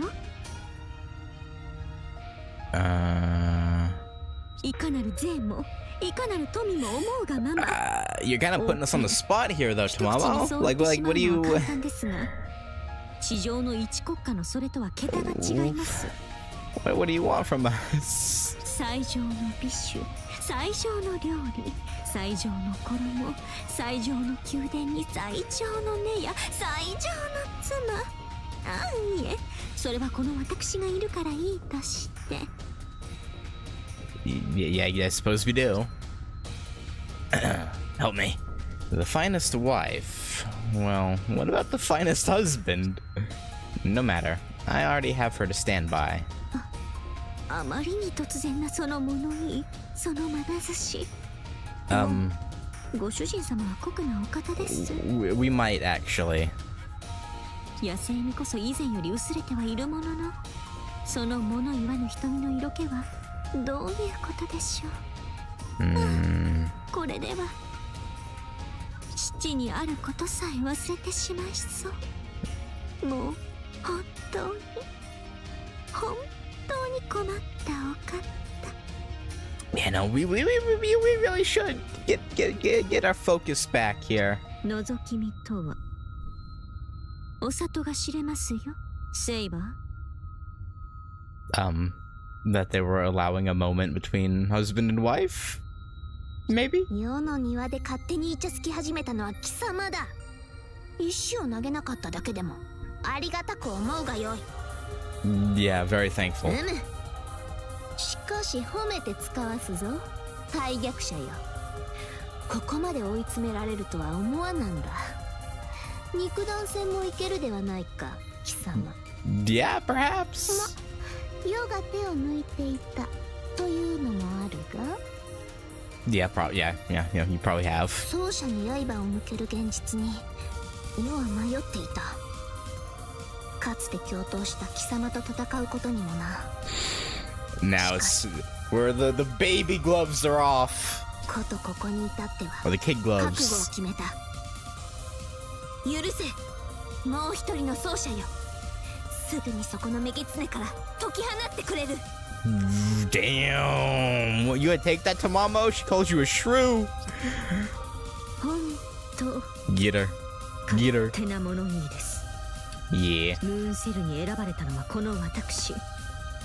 いかなる税もいかなる富も思うがまま。You're kind of putting us on the spot here, though, Tamamo. Like, what do you? 簡単ですが、地上の一国家のそれとは桁が違います。What do you want from us? 最上の美酒、最上の料理、最上の衣、最上の宮殿に最上の根や最上の妻。ああ、いえ、それはこの私がいるからいいとして。Yeah, I suppose we do. Help me. The finest wife. Well, what about the finest husband? No matter. I already have her to stand by. あまりに突然なその物言い、その眼差し。ご主人様は酷なお方です。We might actually. 野生にこそ以前より薄れてはいるものの、その物言わぬ瞳の色気はどういうことでしょう。これでは父にあることさえ忘れてしまいそう。もう本当に困ったお方。Yeah, no, we really should get our focus back here. 覗き見とはお里が知れますよ、セイバー。That they were allowing a moment between husband and wife? Maybe? 世の庭で勝手にイチャつき始めたのは貴様だ。石を投げなかっただけでもありがたく思うがよい。Yeah, very thankful. しかし褒めて使わすぞ、大逆者よ。ここまで追い詰められるとは思わなんだ。肉弾戦もいけるではないか、貴様。Yeah, perhaps. 世が手を抜いていたというのもあるが。Yeah, you probably have. 奏者に刃を向ける現実に世は迷っていた。かつて共闘した貴様と戦うことにもな。Now it's where the baby gloves are off. ことここに至っては Or the kid 覚悟を gloves. 決めた。許せ、もう一人の奏者よ。すぐにそこのメギツネから解き放ってくれる。Damn! Well, you would take that to Mamo? She calls you a shrew. 本当 Get her. Get her. 手な物言いです。 Yeah. ムーンセルに選ばれたのはこの私、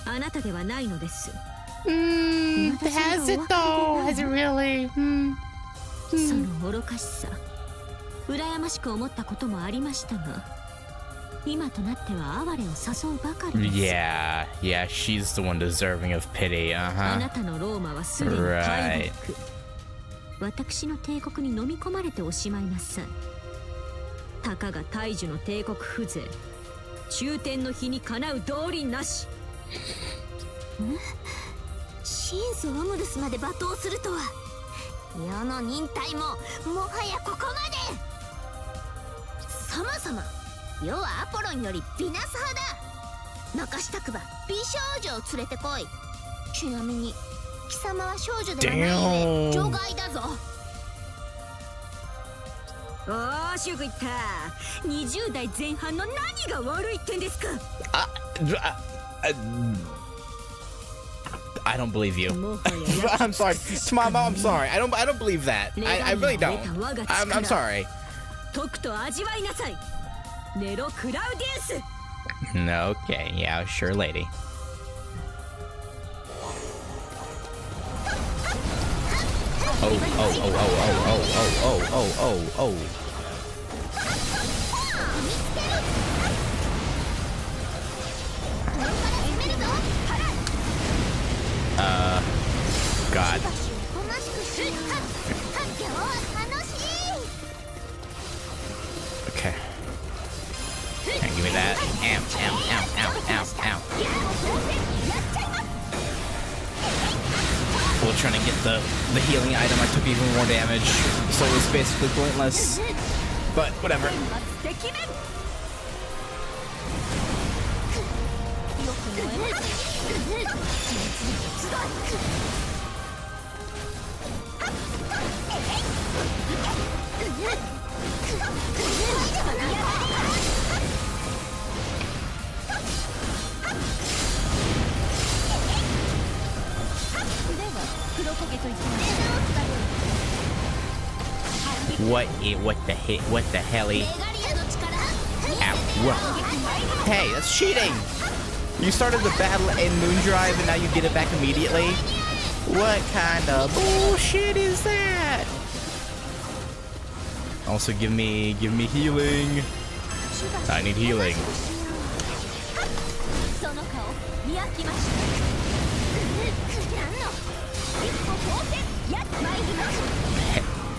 あなたではないのです。 Has it though? Has it really? その愚かしさ、羨ましく思ったこともありましたが、今となっては哀れを誘うばかりです。 Yeah, she's the one deserving of pity, あなたのローマはすでに敗北。私の帝国に飲み込まれておしまいなさい。たかが大樹の帝国風情、終点の日にかなう道理なし。シンス・オムルスまで罵倒するとは。世の忍耐ももはやここまで。そもそも世はアポロンよりヴィナス派だ。残したくば美少女を連れてこい。ちなみに貴様は少女ではないゆえ除外だぞ。おーしゅくいった。20代前半の何が悪いってんですか。I don't believe you. I'm sorry. Mamo, I'm sorry. I don't believe that. I really don't. I'm sorry. とくと味わいなさい、ネロ・クラウディウス。 Okay, yeah, sure, lady. Oh. God. Okay. And give me that. Ow. We're trying to get the healing item. I took even more damage, so it was basically pointless. But whatever. What the helly? Ow, whoa. Hey, that's cheating! You started the battle in Moondrive and now you get it back immediately? What kind of bullshit is that? Also give me healing. I need healing.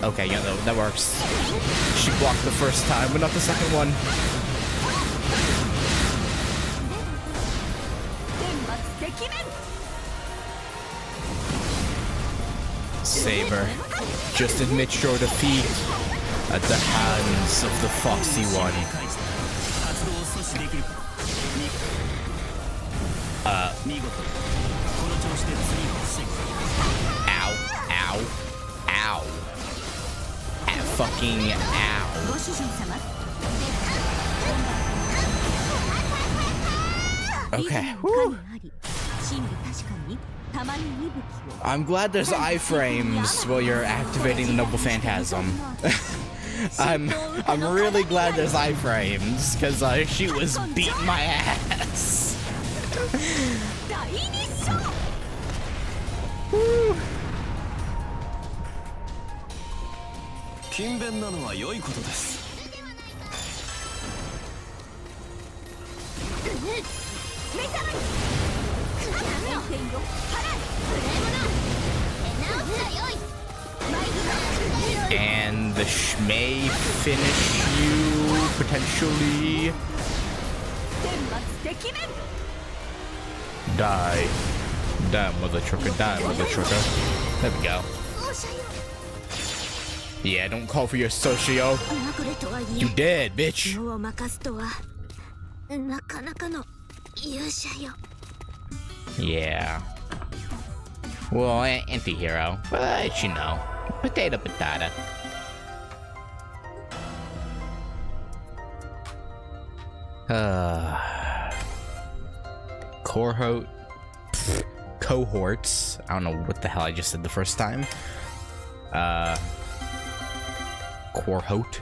Okay, yeah, that works. She blocked the first time, but not the second one. Saber, just admit your defeat at the hands of the Foxy One. Ow, ow, ow. Fucking ow. Okay, whew. I'm glad there's iframes while you're activating the Noble Phantasm. I'm really glad there's iframes, because she was beating my ass. Woo. 勤勉なのは良いことです。And the may finish you potentially. Die, mother trucker, die, mother trucker. There we go. Yeah, don't call for your socio. You dead, bitch. Yeah. Well, anti-hero, but you know, potato patata. Cohorts. I don't know what the hell I just said the first time. Cohort.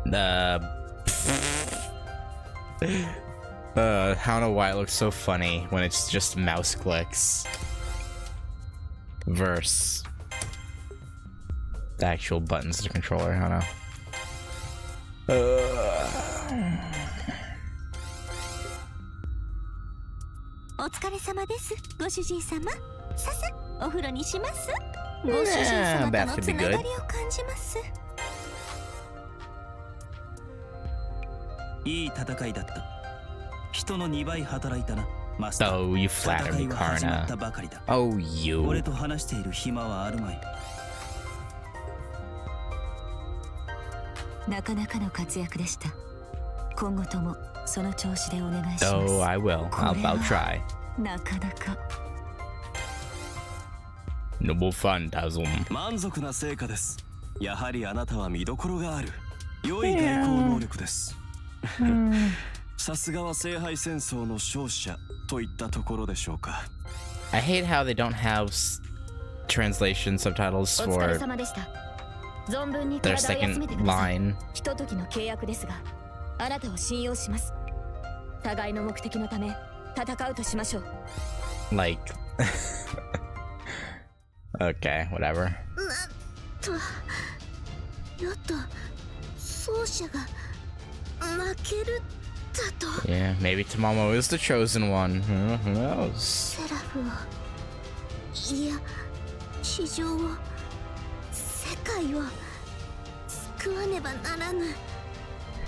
I don't know why it looks so funny when it's just mouse clicks versus the actual buttons of the controller. I don't know. Yeah, bath could be good. Oh, you flatter me, Karna. Oh, you. Oh, I will. I'll try. Noble Phantasm. 満足な成果です。やはりあなたは見どころがある。良い外交能力です。さすがは聖杯戦争の勝者といったところでしょうか。I hate how they don't have translation subtitles for their second line. ひとときの契約ですが、あなたを信用します。互いの目的のため戦うとしましょう。Like okay, whatever. Yeah, maybe Tamamo is the chosen one. Who knows?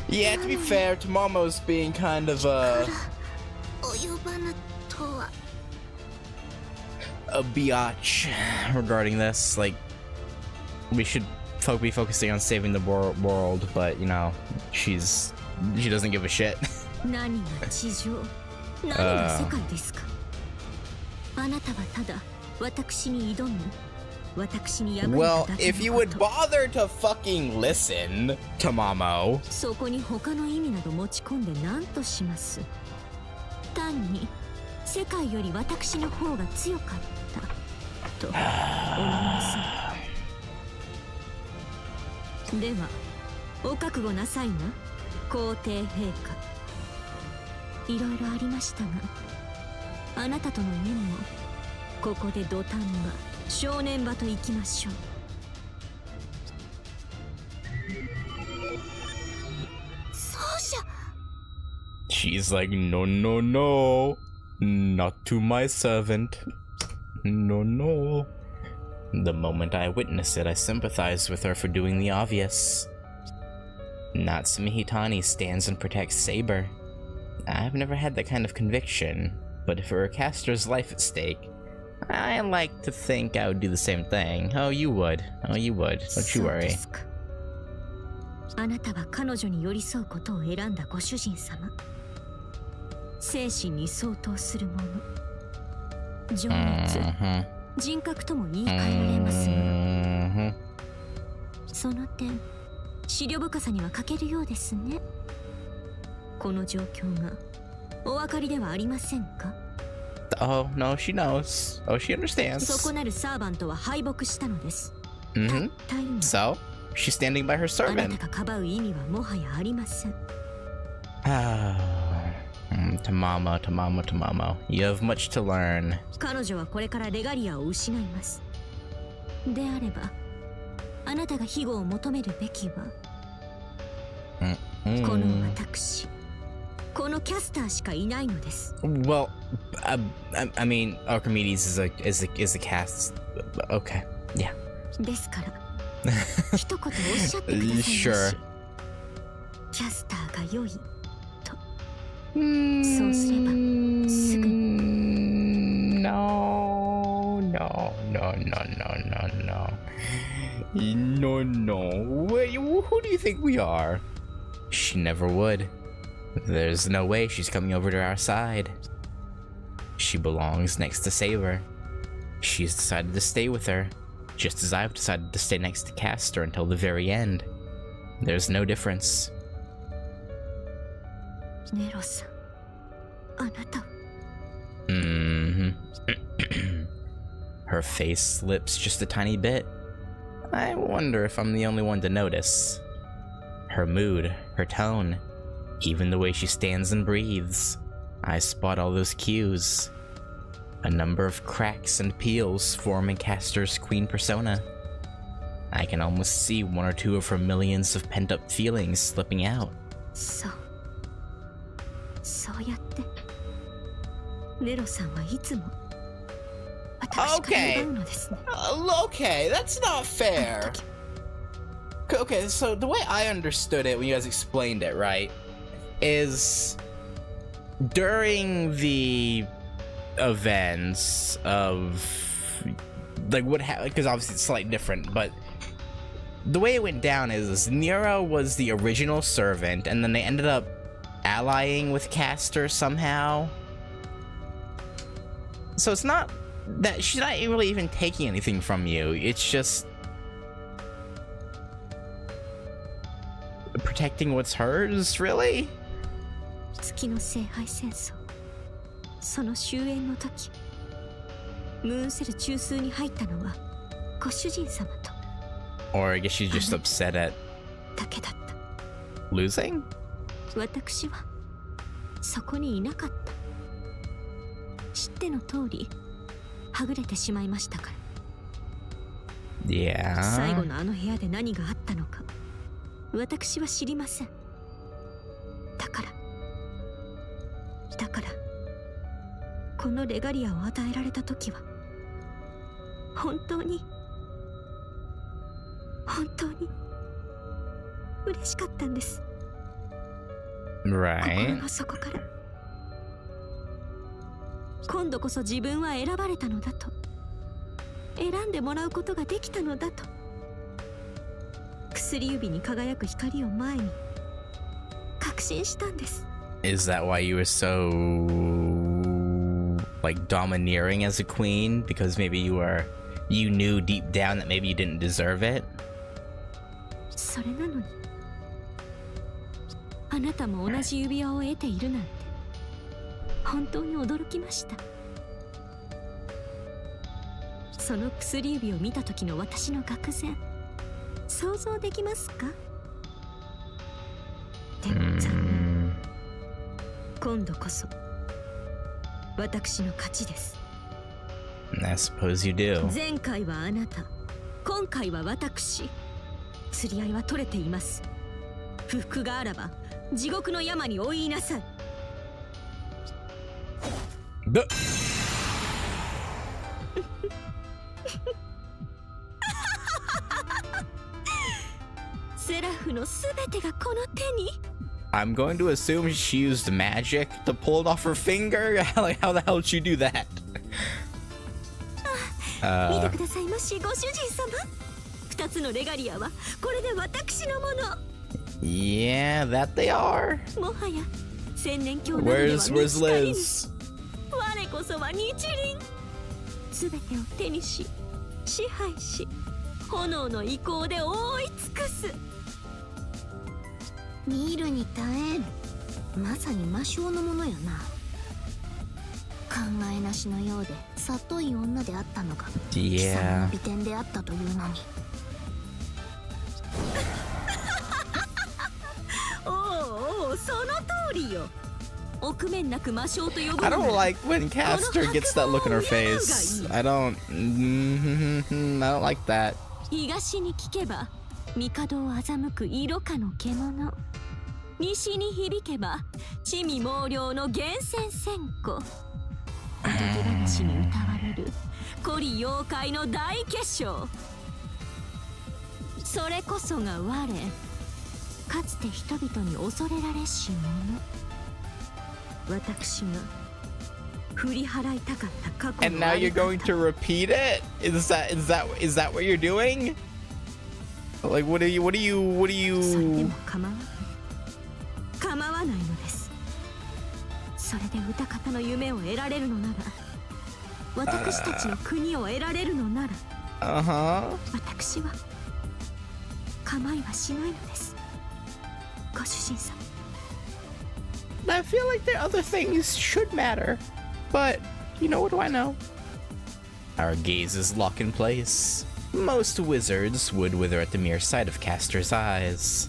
Yeah, to be fair, Tamamo's being kind of a biatch regarding this. Like, we should be focusing on saving the world, but you know, she doesn't give a shit. Well, if you would bother to fucking listen, Tamamo. と思いません。ではお覚悟なさいな、皇帝陛下。いろいろありましたが、あなたとの縁もここで土壇場、正念場と行きましょう。奏者。 She's like, no, no, no. Not to my servant. No, no. The moment I witness it, I sympathize with her for doing the obvious. Natsumi Hitani stands and protects Saber. I've never had that kind of conviction, but if it were Castor's life at stake, I like to think I would do the same thing. Oh, you would. Oh, you would. Don't you worry. あなたは彼女に寄り添うことを選んだご主人様。精神に相当するもの、情熱、人格とも言い換えられますが、その点思慮深さには欠けるようですね。この状況がお分かりではありませんか？ Oh, no, she knows. Oh, she understands. そこなるサーバントは敗北したのです。So, she's standing by her あな servant. たがかばう意味はもはやありません。Tamamo, Tamamo, Tamamo. You have much to learn. 彼女はこれからレガリアを失います。であれば、あなたが庇護を求めるべきは、この私、このキャスターしかいないのです。Well, I mean, Archimedes is a cast. Okay, yeah. ですから、一言おっしゃってくださいまし。Sure. キャスターが良いと。そうすればすぐに。No, no, no, no, no, no, no. No, no. Wait, who do you think we are? She never would. There's no way she's coming over to our side. She belongs next to Saber. She's decided to stay with her, just as I've decided to stay next to Castor until the very end. There's no difference. ネロさん、あなた。Her face slips just a tiny bit. I wonder if I'm the only one to notice. Her mood, her tone, even the way she stands and breathes. I spot all those cues. A number of cracks and peels form in Castor's queen persona. I can almost see one or two of her millions of pent-up feelings slipping out. そうやってネロさんはいつも私から奪うのですね。Okay, that's not fair. Okay, so the way I understood it when you guys explained it, right, is during the events of like what happened, because obviously it's slightly different, but the way it went down is Nero was the original servant, and then they ended up allying with Castor somehow. So it's not that she's not really even taking anything from you. It's just protecting what's hers, really? 月の聖杯戦争、その終焉の時、ムーンセル中枢に入ったのはご主人様と。Or I guess she's just upset at だけだった。 losing? 私はそこにいなかった。知っての通りはぐれてしまいましたから。 Yeah. 最後のあの部屋で何があったのか私は知りません。だからこのレガリアを与えられた時は本当に嬉しかったんです。 Right. 心の底から今度こそ自分は選ばれたのだと、選んでもらうことができたのだと、薬指に輝く光を前に確信したんです。 Is that why you were so like domineering as a queen? Because maybe you knew deep down that maybe you didn't deserve it? それなのにあなたも同じ指輪を得ているなんて本当に驚きました。その薬指を見た時の私の愕然、想像できますか？でも残念、今度こそ私の勝ちです。 I suppose you do. 前回はあなた、今回は私。釣り合いは取れています。不服があらば地獄の山に追いなさい。セラフのすべてがこの手に。 I'm going to assume she used magic to pull it off her finger? Like, how the hell did she do that? 見てくださいまし、ご主人様。二つのレガリアはこれで私のもの。 Yeah, that they are. もはや千年教などでは Where's 見つかりぬ。 Liz? 我こそは日輪。すべてを手にし、支配し、炎の意向で覆い尽くす。見るに耐えん。まさに魔性のものやな。考えなしのようで里い女であったのが貴様の美点であったというのに。おうおう、その通りよ。臆面なく魔性と呼ぶ I のな don't ら like when Caster gets that look on her face. I don't like that. 東に聞けば帝を欺く色化の獣、西に響けば地味猛量の源泉千個、おとぎ話に歌われる古里妖怪の大結晶。それこそが我、かつて人々に恐れられし者。私が振り払いたかった過去 And の now あり you're 方。 going to repeat it? Is that what you're doing? Like what do you それで you も構わないのです。それで歌方の夢を得られるのなら、私たちの国を得られるのなら、私は構いはしないのです、ご主人様。 I feel like the other things should matter. But, you know, what do I know? Our gazes lock in place. Most wizards would wither at the mere sight of Caster's eyes.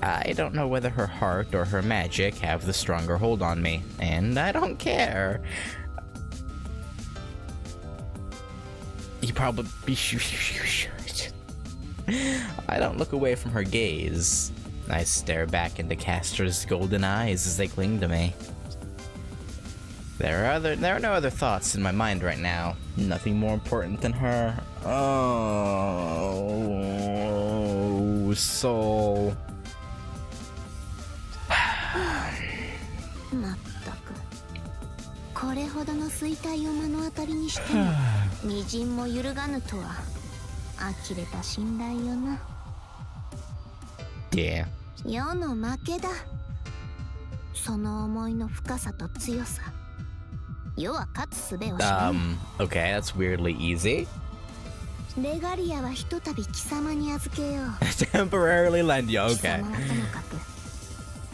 I don't know whether her heart or her magic have the stronger hold on me, and I don't care. You probably I don't look away from her gaze. I stare back into Caster's golden eyes as they cling to me. There are no other thoughts in my mind right now. Nothing more important than her. Oh, soul. まったく、これほどの衰退を目の当たりにしてもみじんも揺るがぬとは呆れた信頼よな。Yeah. 世の負けだ。その思いの深さと強さ、世は勝つ術を知らん。Okay, that's weirdly easy. レガリアはひとたび貴様に預けよう。 Temporarily lend you, 貴 okay. 様はともかく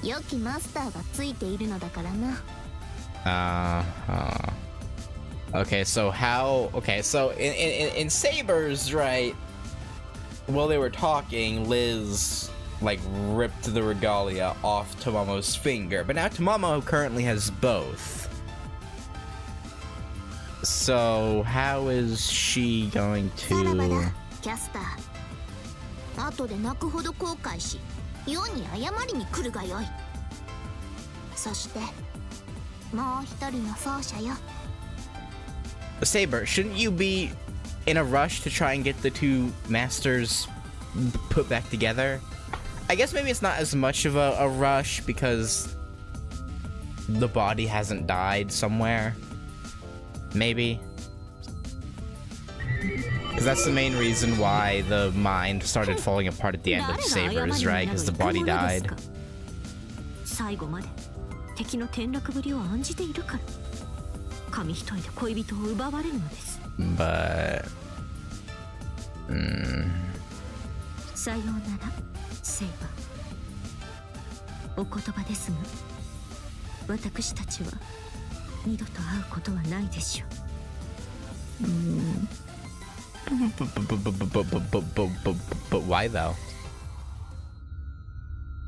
良きマスターがついているのだからな。Okay, so in Saber's, right, while they were talking, Liz like ripped the regalia off Tomomo's finger, but now Tomomo currently has both. So how is she going さらば to だ、キャスター。後で泣くほど後悔し、世に謝りに来るがよい。そしてもう一人の奏者よ。 Saber, shouldn't you be in a rush to try and get the two masters put back together? I guess maybe it's not as much of a rush because the body hasn't died somewhere. Maybe. Because that's the main reason why the mind started falling apart at the end of Saber's, right? Because the body died. 最後まで敵の転落ぶりを案じているから、紙一重で恋人を奪われるのです。 But... さようなら、セイバー。お言葉ですが、私たちは二度と会うことはないでしょう。But why though?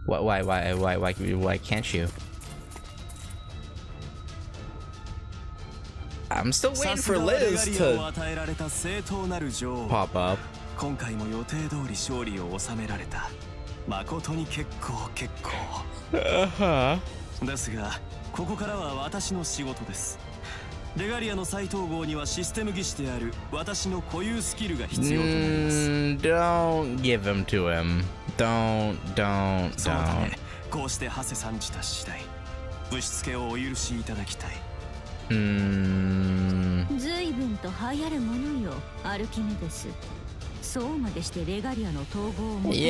Why can't you? I'm still waiting for Liz to pop up. 今回も予定通り勝利を収められた。誠に結構。ですが、ここからは私の仕事です。レガリアの再統合にはシステム技師である私の固有スキルが必要となります。Don't give him to him. Don't. そのため、こうしてハセさんじた次第、ぶしつけをお許しいただきたい。随分と流行るものよ、アルキメデス。そうまでしてレガリアの統合を求める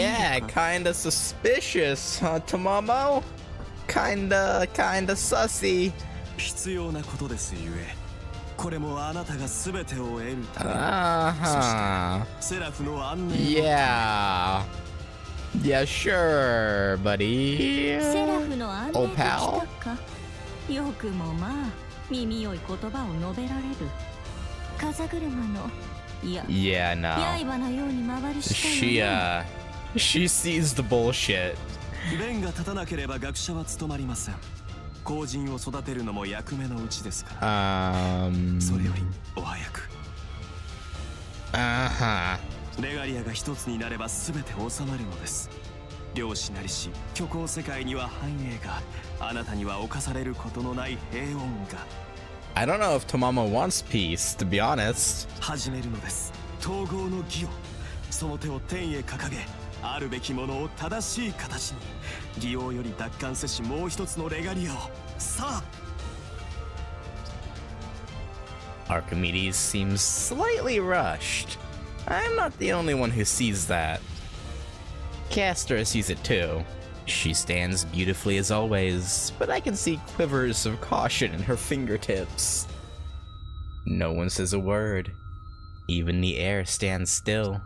か。Yeah, kinda suspicious, huh, Tamamo? Kinda sussy. 必要なことですゆえ、これもあなたが全てを得るため、そしてセラフの安寧。Yeah, sure, buddy. セラフの安寧ときたか。よくもまあ耳良い言葉を述べられる。風車のYeah, no. 刃のように回る舌よね。She sees the bullshit. 弁が立たなければ学者は務まりません。後人を育てるのも役目のうちですから。それよりお早く。レガリアが一つになれば全て収まるのです。量子なりし虚構世界には繁栄が、あなたには侵されることのない平穏が。I don't know if Tamamo wants peace, to be honest. 始めるのです、統合の儀を。その手を天へ掲げ、あるべきものを正しい形に。義王より奪還せしもう一つのレガリアを。さあ。 Archimedes seems slightly rushed. I'm not the only one who sees that. Castor sees it too. She stands beautifully as always, but I can see quivers of caution in her fingertips. No one says a word. Even the air stands still.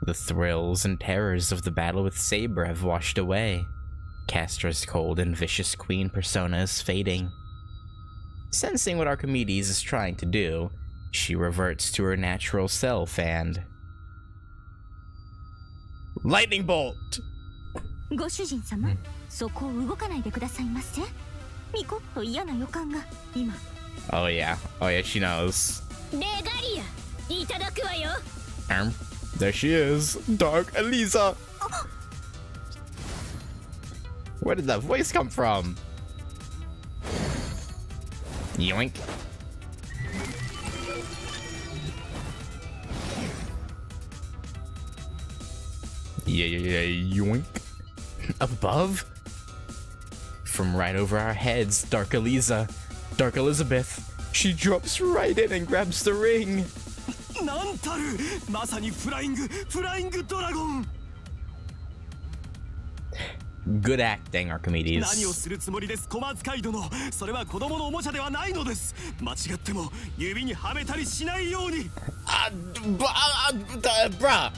The thrills and terrors of the battle with Saber have washed away. Castor's cold and vicious queen persona is fading. Sensing what Archimedes is trying to do, she reverts to her natural self and... Lightning bolt! ご主人様、そこを動かないでくださいませ。みこっと嫌な予感が今。Oh yeah, she knows. レガリア、いただくわよ。There she is, Dark Elisa. Where did that voice come from? Yoink. Yeah, yoink. Above? From right over our heads, Dark Elizabeth. She drops right in and grabs the ring. なんたる、まさにフライングドラゴン。 Good acting, Archimedes. 何をするつもりです、小松街殿。それは子供のおもちゃではないのです。間違っても指にはめたりしないように。Bruh.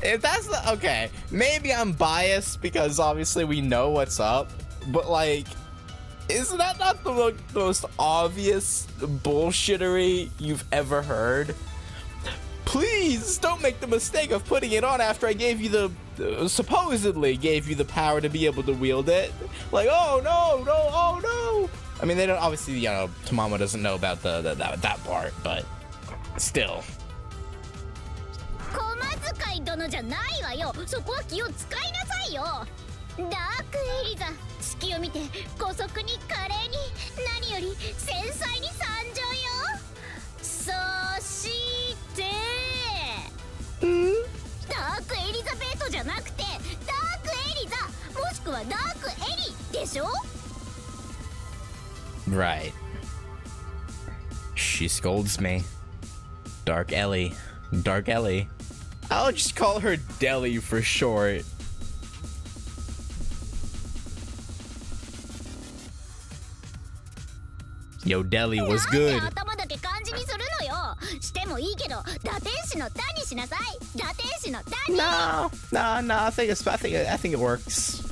If that's the, okay, maybe I'm biased because obviously we know what's up, but like, isn't that not the most obvious bullshittery you've ever heard? Please don't make the mistake of putting it on after I gave you the supposedly gave you the power to be able to wield it. Like, oh no. I mean, they don't, obviously, you know, Tamamo doesn't know about that part, but still. 小松会殿じゃないわよ。そこは気を使いなさいよ。ダークエリザ、隙を見て姑息に華麗に、何より繊細に参上よ。そしてダークエリザベートじゃなくてダークエリザ、もしくはダークエリでしょ。 Right. She scolds me. Dark Ellie. I'll just call her Deli for short. Yo, Deli was good. 頭だけ漢字にするのよ。してもいいけど、打天使の「打」にしなさい。打天使の「打」に。No. I think it works.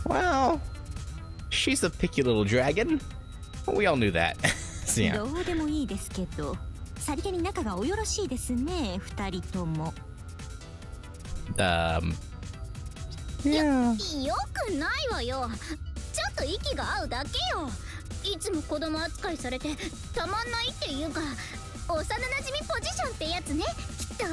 Well, she's a picky little dragon. We all knew that. Yeah. どうでもいいですけど、さりげに仲がおよろしいですね、二人とも。Yeah. よくないわよ。ちょっと息が合うだけよ。いつも子供扱いされてたまんないっていうか、幼馴染ポジションってやつね、きっと。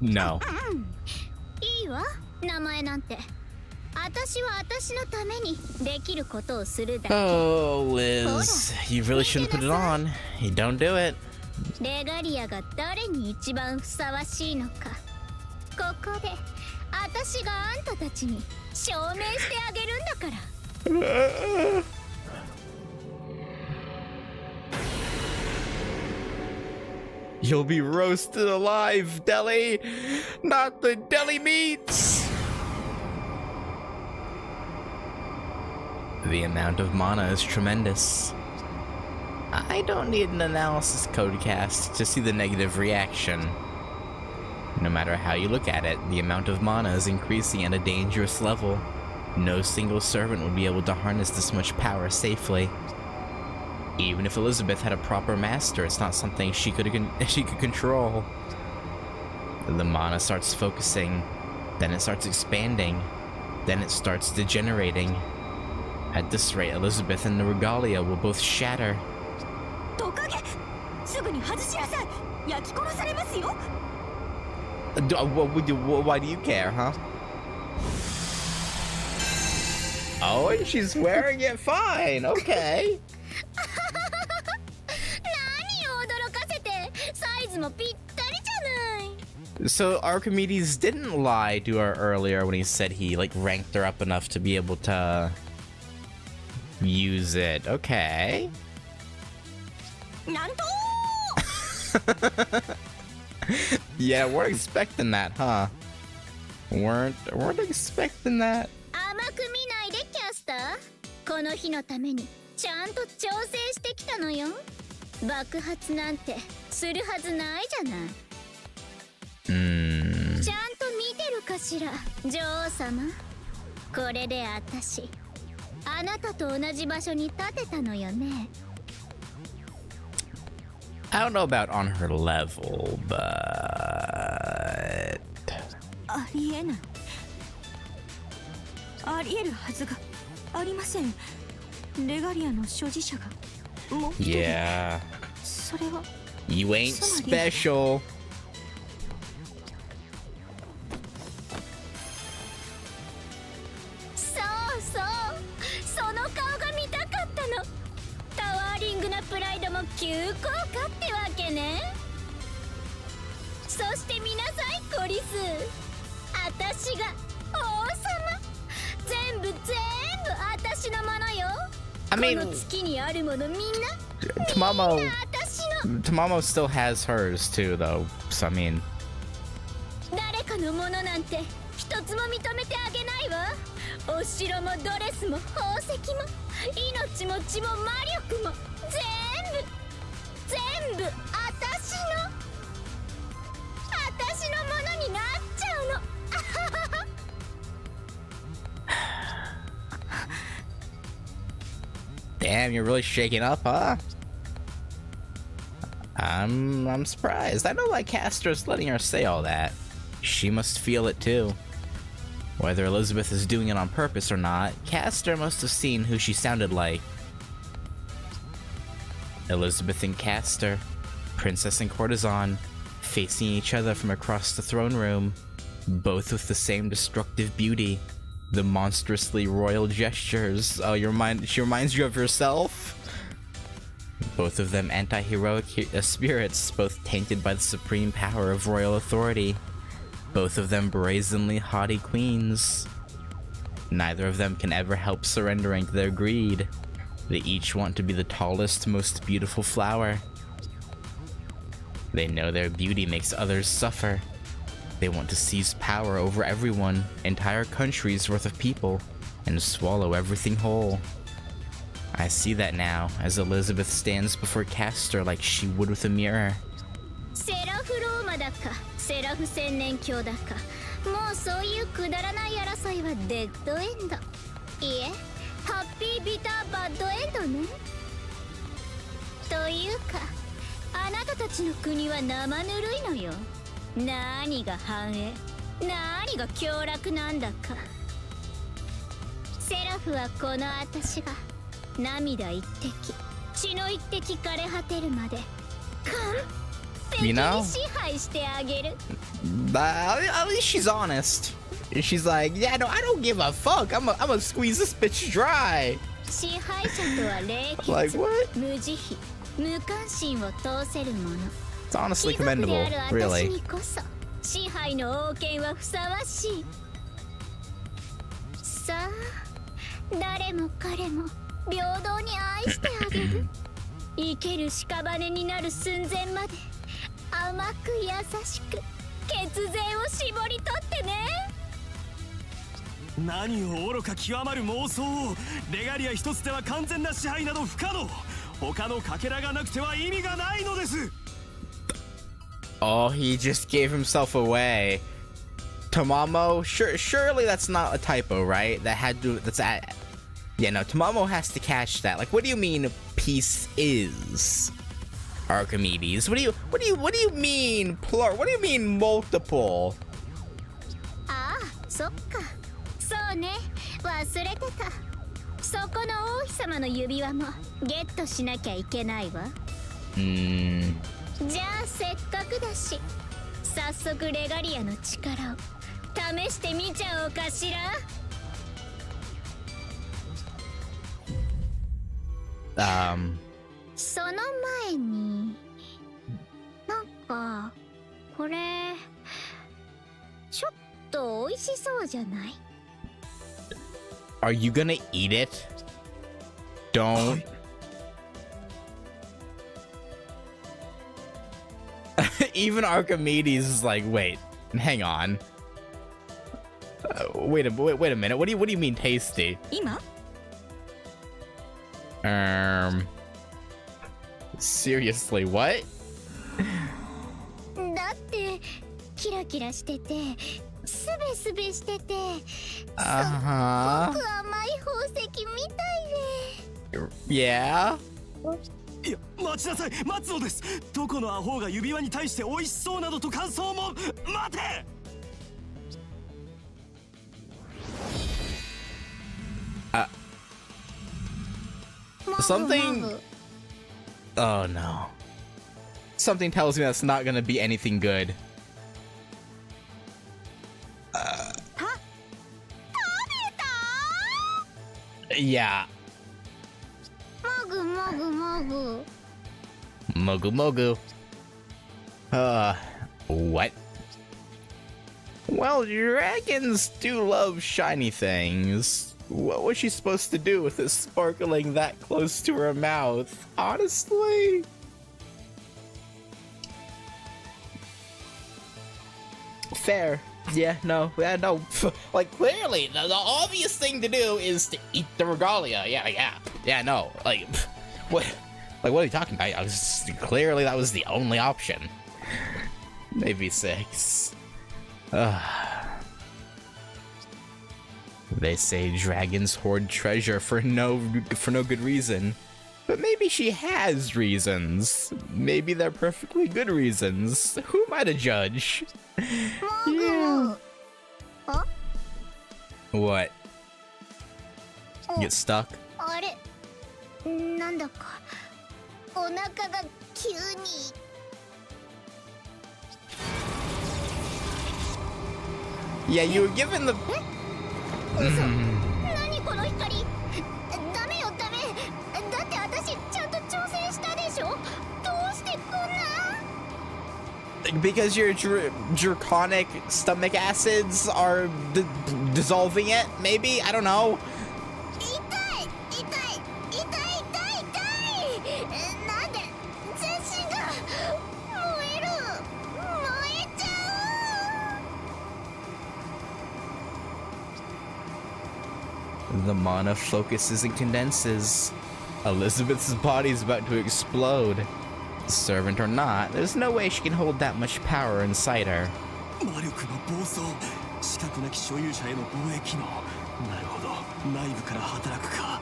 No. いいわ、名前なんて。私は私のためにできることをするだけ。 Oh, Liz, you really shouldn't put it on. You don't do it. レガリアが誰に一番ふさわしいのか、ここで私があんたたちに証明してあげるんだから。You'll be roasted alive, Deli! Not the deli meats! The amount of mana is tremendous. I don't need an analysis codecast to see the negative reaction. No matter how you look at it, the amount of mana is increasing at a dangerous level. No single servant would be able to harness this much power safely. Even if Elizabeth had a proper master, it's not something she could control. The mana starts focusing, then it starts expanding, then it starts degenerating. At this rate, Elizabeth and the Regalia will both shatter. Why do you care, huh? Oh, and she's wearing it fine. Okay. 何を驚かせて、サイズもぴったりじゃない。 So Archimedes didn't lie to her earlier when he said he like ranked her up enough to be able to use it. Okay. なんと Yeah, weren't expecting that, huh? Weren't expecting that. 甘く見ないでキャスター。この日のためにちゃんと調整してきたのよ。爆発なんてするはずないじゃない。ちゃんと見てるかしら、女王様。これで私、あなたと同じ場所に立てたのよね。I don't know about on her level, but ありえない。ありえるはずがありません。レガリアの所持者がもう一人。yeah, それは you ain't special. そうそう、その顔が見たかったの。タワーリングなプライドも急降下ってわけね。そして見なさいコリス、私が王様。全部私のものよ。 I mean, この月にあるものみんな Tamamo 私の。 Tamamo still has hers too, though. So I mean, 誰かのものなんて一つも認めてあげないわ。お城もドレスも宝石も命も血も魔力も全部私のものになっちゃうの。 damn, you're really shaking up, huh? I'm surprised. I don't like Castor's letting her say all that. She must feel it too. Whether Elizabeth is doing it on purpose or not, Castor must have seen who she sounded like. Elizabeth and Castor, princess and courtesan, facing each other from across the throne room, both with the same destructive beauty, the monstrously royal gestures. Oh, she reminds you of herself? Both of them anti-heroic spirits, both tainted by the supreme power of royal authority. Both of them brazenly haughty queens. Neither of them can ever help surrendering to their greed. They each want to be the tallest, most beautiful flower. They know their beauty makes others suffer. They want to seize power over everyone, entire countries worth of people, and swallow everything whole. I see that now, as Elizabeth stands before Castor like she would with a mirror. セラフローマだかセラフ千年鏡だかもうそういうくだらない争いはデッドエンド。いえ、ハッピービターバッドエンドね。というか、あなたたちの国は生ぬるいのよ。何が繁栄、何が凶楽なんだか。セラフはこの私が涙一滴、血の一滴枯れ果てるまで完璧に支配してあげる。At least she's honest. She's like, yeah, no, I don't give a fuck. I'm gonna squeeze this bitch dry. 支配者とは冷血、 Like what? 無慈悲、無関心を通せるもの。 It's honestly 貴族で commendable, ある私 really. にこそ支配の王権はふさわしい。さあ、誰も彼も平等に愛してあげる。生ける屍になる寸前まで甘く優しく血税を絞り取ってね。何を愚か極まる妄想を。レガリア一つでは完全な支配など不可能。他のかけらがなくては意味がないのです。 Oh, he just gave himself away. Tamamo, surely that's not a typo, right? Yeah, no, Tamamo has to catch that. Like, what do you mean peace is? Archimedes. What do you mean plural? What do you mean multiple? ああ、そっか。そうね、忘れてた。そこの王妃様の指輪もゲットしなきゃいけないわ。じゃあせっかくだし、早速レガリアの力を試してみちゃおうかしら。その前に、なんかこれちょっと美味しそうじゃない？ Are you gonna eat it? Don't. Even Archimedes is like, wait, hang on. Wait a minute. What do you mean tasty? 今 Seriously, what? だってキラキラしててスベスベしててすっごく甘い宝石みたいで。 Yeah? いや、待ちなさい。待つのです。どこのアホが指輪に対して美味しそうなどと感想も。待て。Something. Oh no. Something tells me that's not gonna be anything good. Yeah. もぐもぐもぐ。 Mogu Mogu. What? Well, dragons do love shiny things. What was she supposed to do with it sparkling that close to her mouth? Honestly? Fair. Yeah, no. Like, clearly, the obvious thing to do is to eat the regalia. Yeah, no. Like, what? Like, what are you talking about? Clearly, that was the only option. Maybe 6. They say dragons hoard treasure for no good reason. But maybe she has reasons. Maybe they're perfectly good reasons. Who am I to judge? Yeah. Huh? What? Get stuck? あれ、なんだかお腹が急に。Yeah, you were given the. 嘘。何この光。ダメよダメ。だって私ちゃんと調整したでしょ。どうしてこんな。 Because your draconic stomach acids are dissolving it, maybe? I don't know. 痛い痛い痛い痛い痛い。なんで全身が燃える。燃えちゃう。 The mana focuses and condenses. Elizabeth's body is about to explode. Servant or not, there's no way she can hold that much power inside her. 魔力の暴走。資格なき所有者への防衛機能。なるほど、内部から働くか。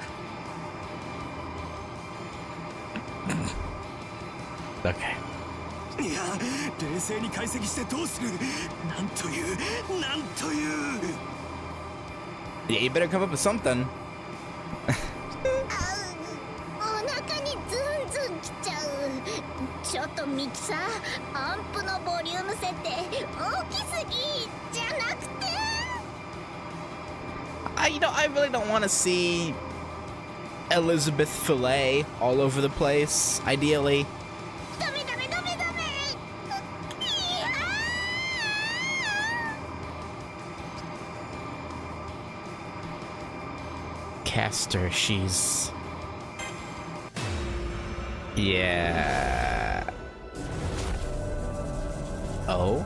Okay. いや、冷静に解析してどうする。なんという。 Yeah, you better come up with something. お腹にズンズンきちゃう。ちょっとミキサー、アンプのボリューム設定大きすぎじゃなくて。I really don't want to see Elizabeth Fillet all over the place. Ideally. ダメ。Caster, she's... Yeah... Oh?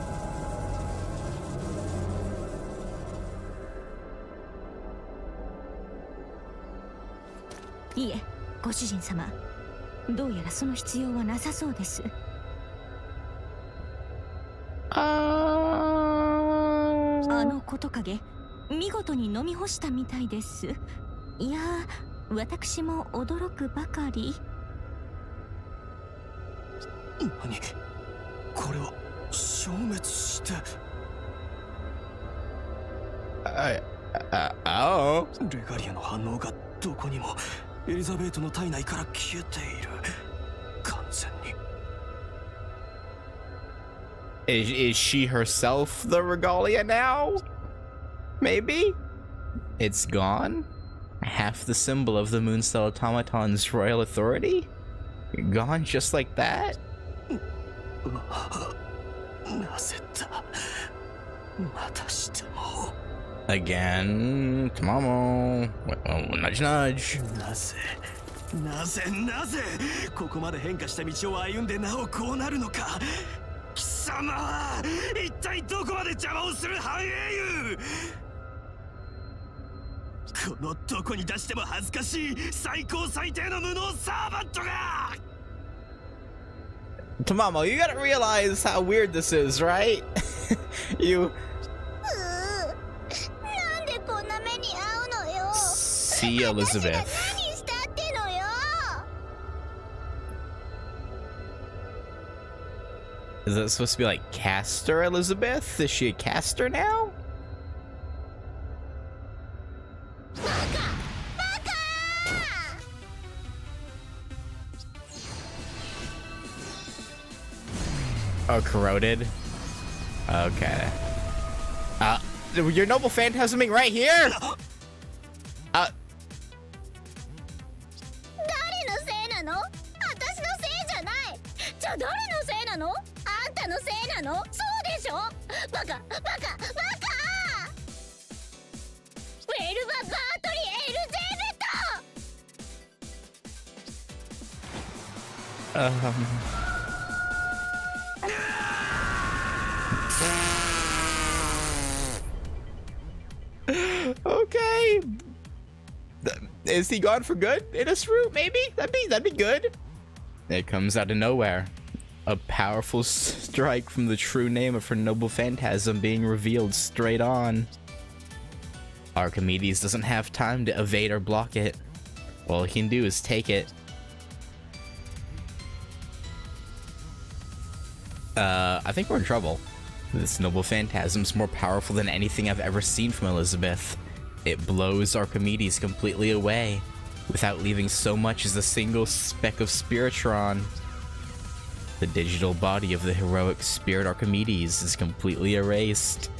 いえ、ご主人様、どうやらその必要はなさそうです。あのことかげ、見事に飲み干したみたいです。いやー、私も驚くばかり。何？これは消滅して。Oh? レガリアの反応がどこにも。エリザベートの体内から消えている。完全に。Is she herself the Regalia now? Maybe? It's gone? Half the symbol of the Moonstell Automaton's royal authority? Gone just like that? なぜだ。またしても。Again? Come on. Nudge nudge. なぜここまで変化した道を歩んでなおこうなるのか。貴様は一体どこまで邪魔をする繁栄優。このどこに出しても恥ずかしい最高最低の無能サーバントが。 Tamamo, you gotta realize how weird this is, right? You... なんでこんな目に遭うのよ。 See Elizabeth. 何したってのよ。 Is that supposed to be like caster Elizabeth? Is she a caster now? Oh, corroded? Okay. Your noble phantasming right here? 誰のせいなの？私のせいじゃない。じゃあ誰のせいなの？あんたのせいなの？そうでしょ？バカ。ウェルバ・バートリエルゼーベット。Okay. Is he gone for good in this route? Maybe that'd be good. It comes out of nowhere. A powerful strike from the true name of her noble phantasm being revealed straight on. Archimedes doesn't have time to evade or block it. All he can do is take it. I think we're in trouble. This noble phantasm's more powerful than anything I've ever seen from Elizabeth. It blows Archimedes completely away, without leaving so much as a single speck of Spiritron. The digital body of the heroic spirit Archimedes is completely erased.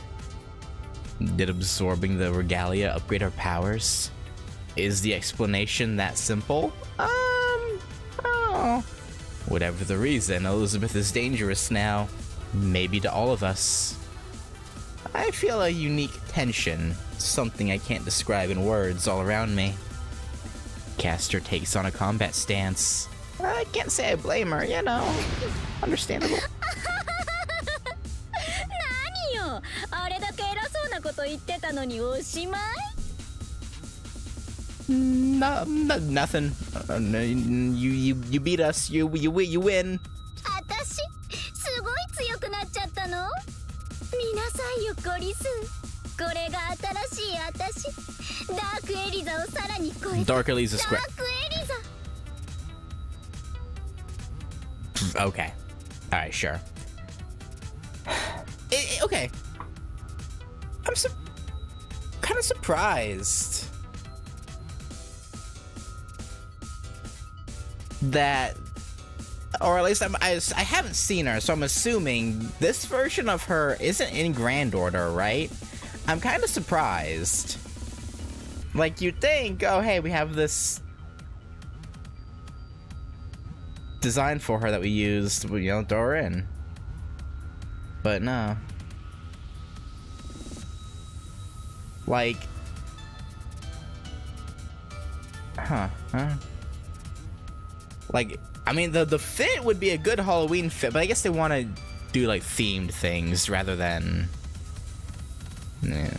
Did absorbing the regalia upgrade our powers? Is the explanation that simple? Oh. Whatever the reason, Elizabeth is dangerous now. Maybe to all of us. I feel a unique tension, something I can't describe in words all around me. Caster takes on a combat stance. I can't say I blame her, you know. Understandable. 何よ、あれだけ偉そうなこと言ってたのにおしまい？Nothing. You beat us. You win. 私、すごい強くなっちゃったの？見なさいよ、コリス。これが新しい私、ダークエリザをさらに超えた Dark Eliza ダ Square. ークエリザ。 Okay. Alright, sure. Okay. I'm kind of surprised that, or at least I haven't seen her, so I'm assuming this version of her isn't in Grand Order, right? I'm kind of surprised. Like, you'd think, oh hey, we have this design for her that we used, you know, throw her in. But no. Like, huh? Like, I mean, the fit would be a good Halloween fit, but I guess they want to do like themed things rather than, yeah,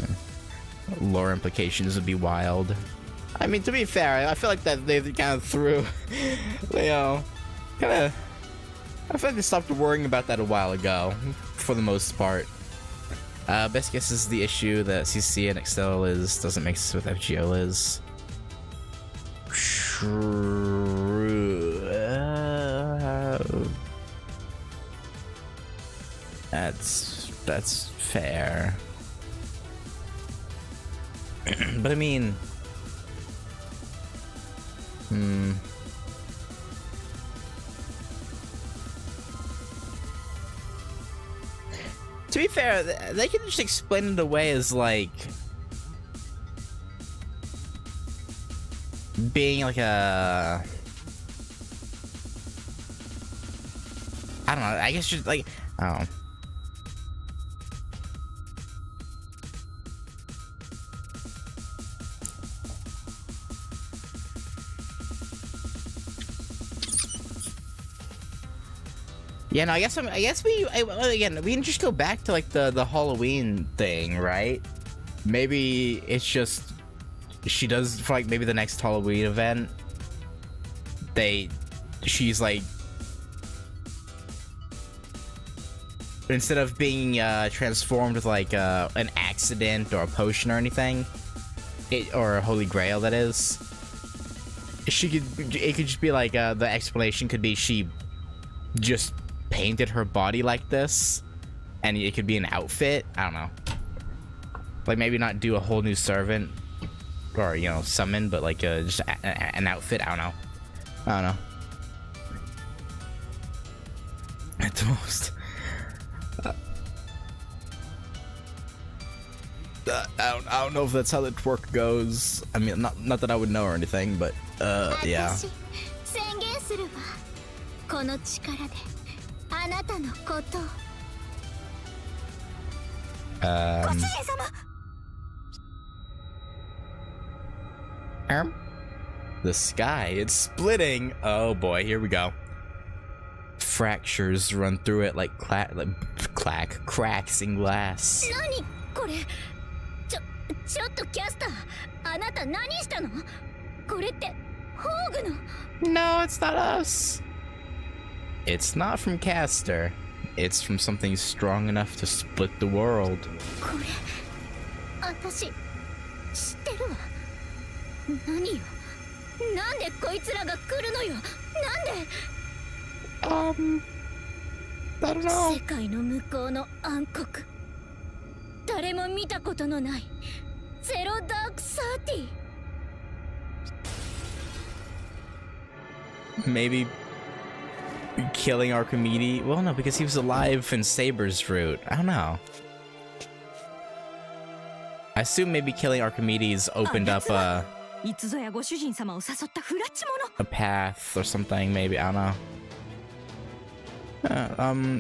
lore implications would be wild. I mean, to be fair, I feel like that they kind of threw, you know, I feel like they stopped worrying about that a while ago, for the most part. Best guess is the issue that CC and Extella Liz doesn't make sense with FGO Liz. True. That's fair. But I mean, to be fair, they can just explain it away as like being like a, I don't know, I guess just like, oh. Yeah, no, I guess we can just go back to like the Halloween thing, right? Maybe it's just she does for like maybe the next Halloween event. She's like, instead of being transformed with like an accident or a potion or anything, or a holy grail, that is. It could just be like the explanation could be she just painted her body like this, and it could be an outfit. I don't know. Like maybe not do a whole new servant or, you know, summon, but like just an outfit. I don't know. At the most. I don't know if that's how the twerk goes. I mean, not that I would know or anything, but yeah. 宣言するわ。この力であなたのことを。ご主人様。The sky, it's splitting. Oh boy, here we go. Fractures run through it like cracks in glass. 何これ？ちょっとキャスター、あなた何したの？これってホーグの。No, it's not us. It's not from Caster. It's from something strong enough to split the world. これ、私知ってるわ。何よ？なんでこいつらが来るのよ？なんで？I don't know. 世界の向こうの暗黒。誰も見たことのないゼロダークサーティ。 Maybe killing Archimedes? Well, no, because he was alive in Saber's route. I don't know. I assume maybe killing Archimedes opened up a path or something, maybe. I don't know.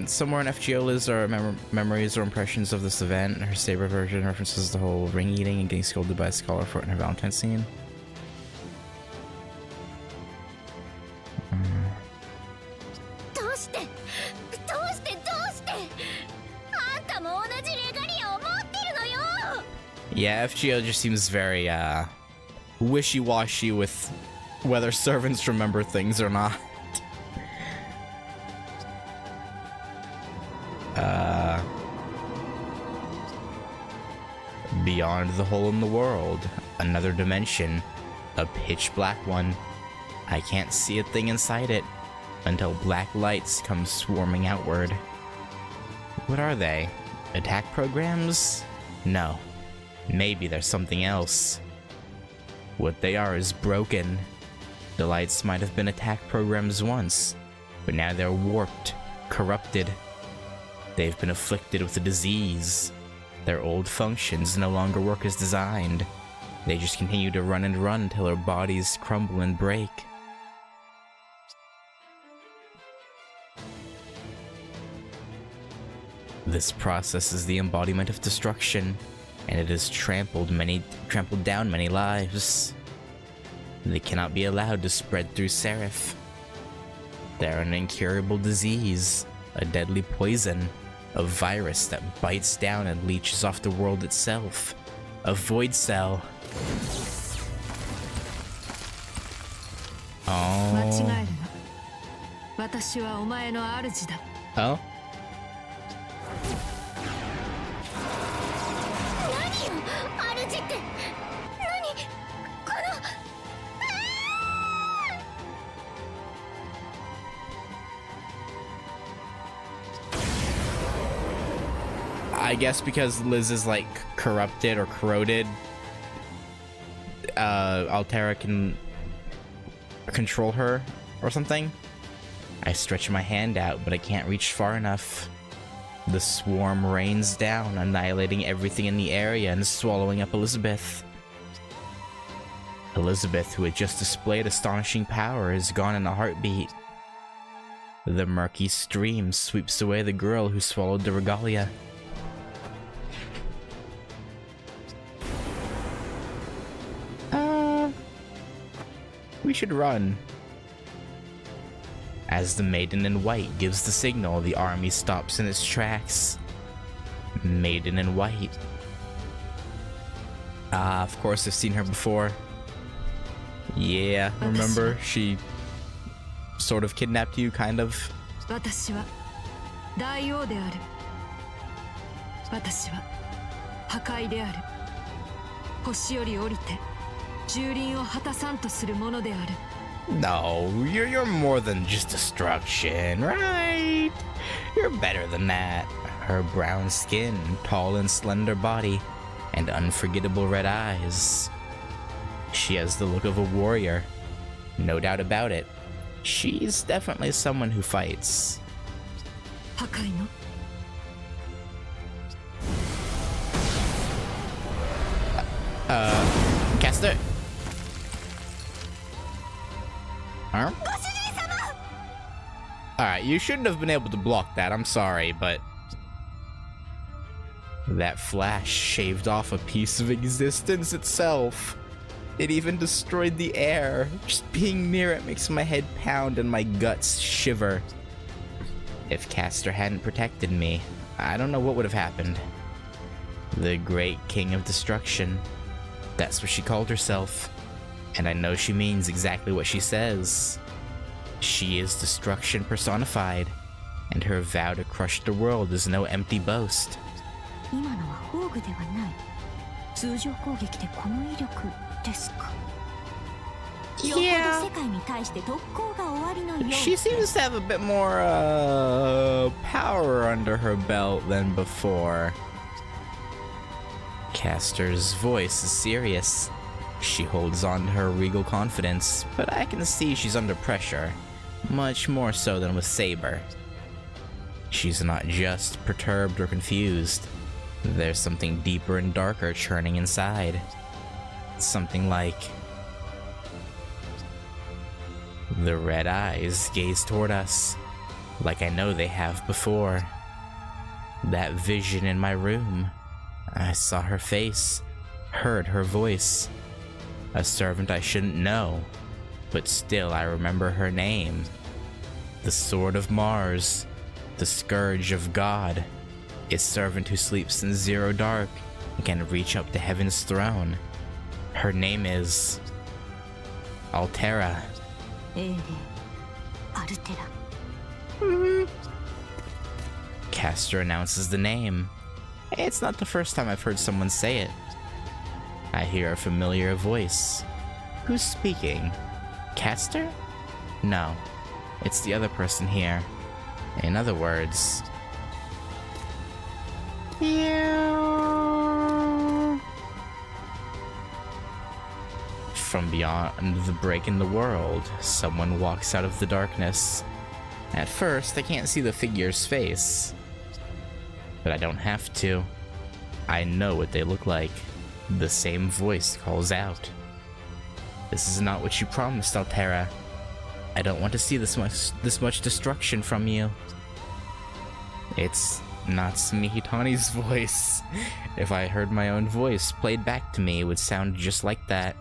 Somewhere in FGO Liz are memories or impressions of this event. Her Saber version references the whole ring eating and getting scolded by a scholar for it in her Valentine scene. どうしてあんたも同じレガリアを持ってるのよ。 Yeah, FGO just seems very wishy-washy with whether servants remember things or not. Beyond the hole in the world, another dimension, a pitch black one. I can't see a thing inside it until black lights come swarming outward. What are they? Attack programs? No. Maybe there's something else. What they are is broken. The lights might have been attack programs once, but now they're warped, corrupted. They've been afflicted with a disease. Their old functions no longer work as designed. They just continue to run and run until their bodies crumble and break. This process is the embodiment of destruction, and it has trampled down many lives. They cannot be allowed to spread through Seraph. They're an incurable disease, a deadly poison, a virus that bites down and leeches off the world itself. A void cell. Oh. Oh? 何よ主って。何この。I guess because Liz is like corrupted or corroded, Altera can control her or something. I stretch my hand out, but I can't reach far enough. The swarm rains down, annihilating everything in the area and swallowing up Elizabeth. Elizabeth, who had just displayed astonishing power, is gone in a heartbeat. The murky stream sweeps away the girl who swallowed the regalia. We should run. As the maiden in white gives the signal, the army stops in its tracks. Maiden in white. Ah, of course I've seen her before. Yeah, remember? She sort of kidnapped you, kind of. 私は大王である。私は破壊である。星より降りて蹂躙を果たさんとするものである。 No, you're more than just destruction, right? You're better than that. Her brown skin, tall and slender body, and unforgettable red eyes. She has the look of a warrior. No doubt about it. She's definitely someone who fights. 破壊の Caster? Huh? Alright, you shouldn't have been able to block that, I'm sorry, but... That flash shaved off a piece of existence itself. It even destroyed the air. Just being near it makes my head pound and my guts shiver. If Caster hadn't protected me, I don't know what would have happened. The Great King of Destruction. That's what she called herself. And I know she means exactly what she says. She is destruction personified, and her vow to crush the world is no empty boast. 今のは宝具ではない。通常攻撃でこの威力ですか。よほど世界に対して特攻が終わりのよう。She seems to have a bit more power under her belt than before. Caster's voice is serious. She holds on to her regal confidence, but I can see she's under pressure, much more so than with Saber. She's not just perturbed or confused. There's something deeper and darker churning inside. Something like... The red eyes gaze toward us, like I know they have before. That vision in my room. I saw her face, heard her voice. A servant I shouldn't know, but still I remember her name. The Sword of Mars, the Scourge of God, a servant who sleeps in zero dark and can reach up to heaven's throne. Her name is... Altera. Altera. Caster announces the name. It's not the first time I've heard someone say it. I hear a familiar voice. Who's speaking? Castor? No, it's the other person here. In other words... From beyond the break in the world, someone walks out of the darkness. At first, I can't see the figure's face. But I don't have to. I know what they look like. The same voice calls out. This is not what you promised, Altera. I don't want to see this much destruction from you. It's Natsumi Hitani's voice. If I heard my own voice played back to me, it would sound just like that.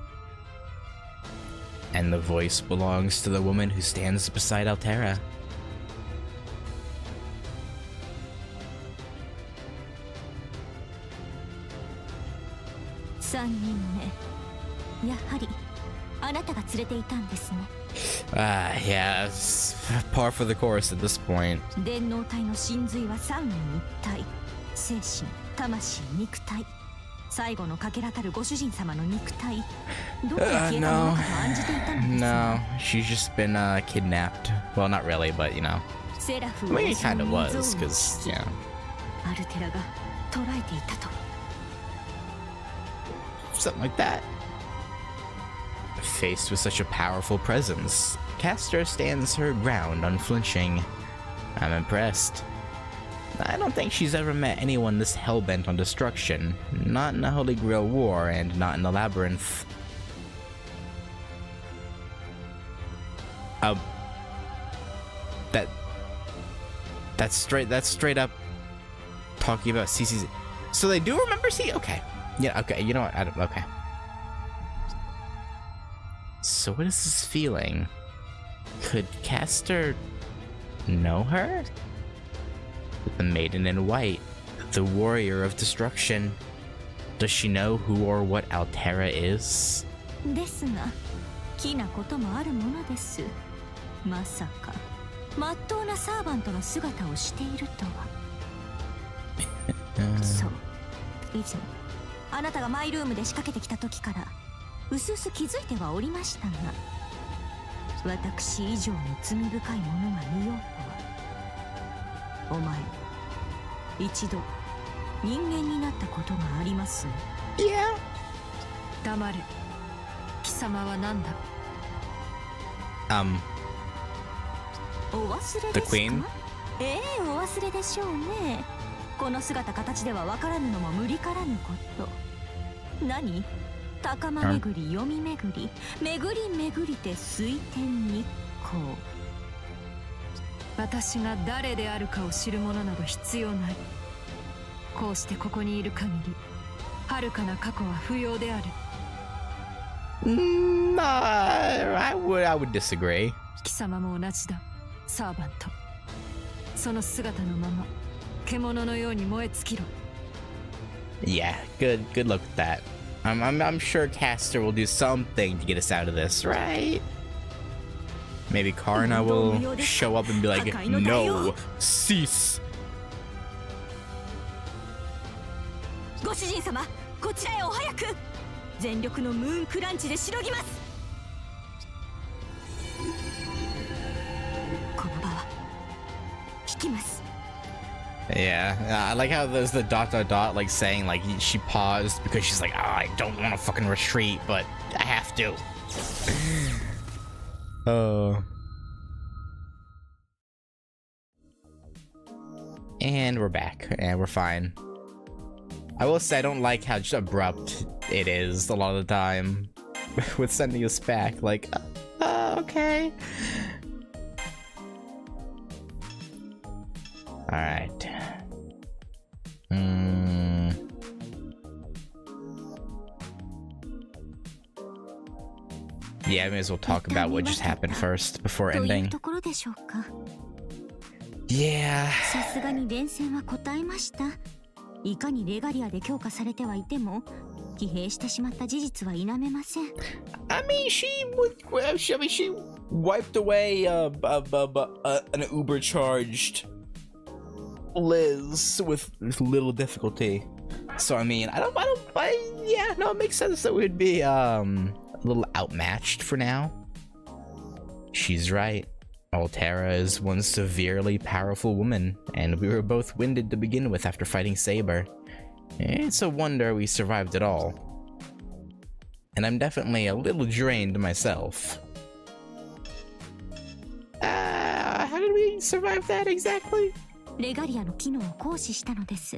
And the voice belongs to the woman who stands beside Altera. 3人目、やはりあなたが連れていたんですね。Yeah, it's par for the course at this point. 電脳体の真髄は三位一体、精神、魂、肉体。最後のかけらたるご主人様の肉体。どこへ消えたものかと案じていたのです。No, she's just been kidnapped. Well, not really, but you know. セラフ I mean, it kind of was, because, yeah. アルテラが捕らえていたと。 Something like that. Faced with such a powerful presence, Castor stands her ground unflinching. I'm impressed. I don't think she's ever met anyone this hell-bent on destruction. Not in the Holy Grail War, and not in the Labyrinth. That's straight up talking about CC's. So they do remember C? Okay. Yeah, okay, you know what? Okay. So what is this feeling? Could Castor know her? The maiden in white, the warrior of destruction. Does she know who or what Altera is? ですが、奇なこともあるものです。まさか、まっとうなサーバントの姿をしているとは。そう、以前、あなたがマイルームで仕掛けてきた時から、うすうす気づいてはおりましたが、私以上に罪深いものが見ようとは。 お前、一度人間になったことがありますね。いや。黙れ。貴様は何だ。お忘れですか？ The Queen? ええ、お忘れでしょうね。この姿形では分からぬのも無理からぬこと。何？高間巡り、読み巡り、巡り巡りて水天日光。 私が誰であるかを知るものなど必要ない。こうしてここにいる限り、遥かな過去は不要である。I would disagree. 貴様も同じだ、サーバント。その姿のまま、獣のように燃え尽きろ。Yeah, good luck with that. I'm sure Castor will do something to get us out of this, right? Maybe Karna will show up and be like, no, cease. ご主人様、こちらへお早く。全力のムーンクランチでしのぎます。この場は引きます。 Yeah, I like how there's the ... like saying like she paused because she's like, oh, I don't want to fucking retreat, but I have to. And we're back, and we're fine. I will say I don't like how just abrupt it is a lot of the time with sending us back, like, okay. Alright. Yeah, I may as well talk about what just happened first before ending. Yeah. さすがに連戦は答えました。いかにレガリアで強化されてはいても、疲弊してしまった事実は否めません。I mean, she wiped away an Uber-charged Liz with little difficulty. So I mean, yeah, no, it makes sense that we'd be a little outmatched for now. She's right. Altera is one severely powerful woman, and we were both winded to begin with after fighting Saber. It's a wonder we survived it all. And I'm definitely a little drained myself. How did we survive that exactly? レガリアの機能を行使したのです。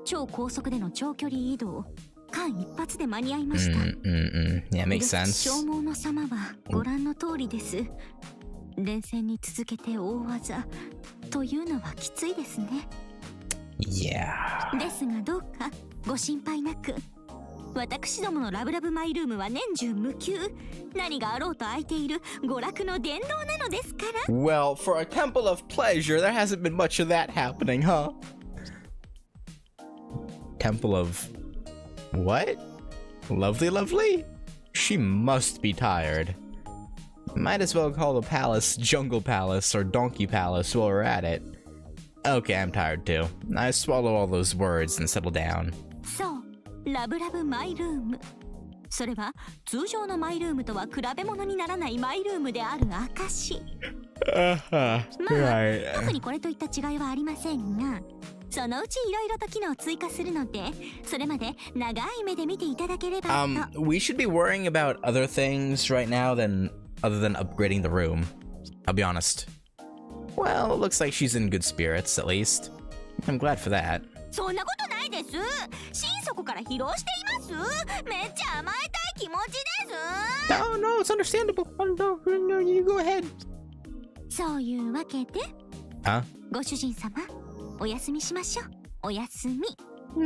超高速での長距離移動、間一髪で間に合いました。Yeah, makes sense. 消耗の様はご覧の通りです。連戦に続けて大技というのはきついですね。Yeah. ですがどうかご心配なく。私どものラブラブマイルームは年中無休。何があろうと空いている娯楽の殿堂なのですから。Well, for a temple of pleasure, there hasn't been much of that happening, huh? Temple of... what? Lovely, lovely? She must be tired. Might as well call the palace Jungle Palace or Donkey Palace while we're at it. Okay, I'm tired too. I swallow all those words and settle down. そう、ラブラブマイルーム。それは通常のマイルームとは比べ物にならないマイルームである証。まあ、特にこれといった違いはありませんが、そのうちいろいろと機能を追加するので、それまで長い目で見ていただければと。We should be worrying about other things right now other than upgrading the room. I'll be honest. Well, it looks like she's in good spirits, at least. I'm glad for that. そんなことないです。心底から疲労しています。めっちゃ甘えたい気持ちです。No, no, it's understandable. No, you go ahead. そういうわけで、ご主人様、お休みしましょう。お休み。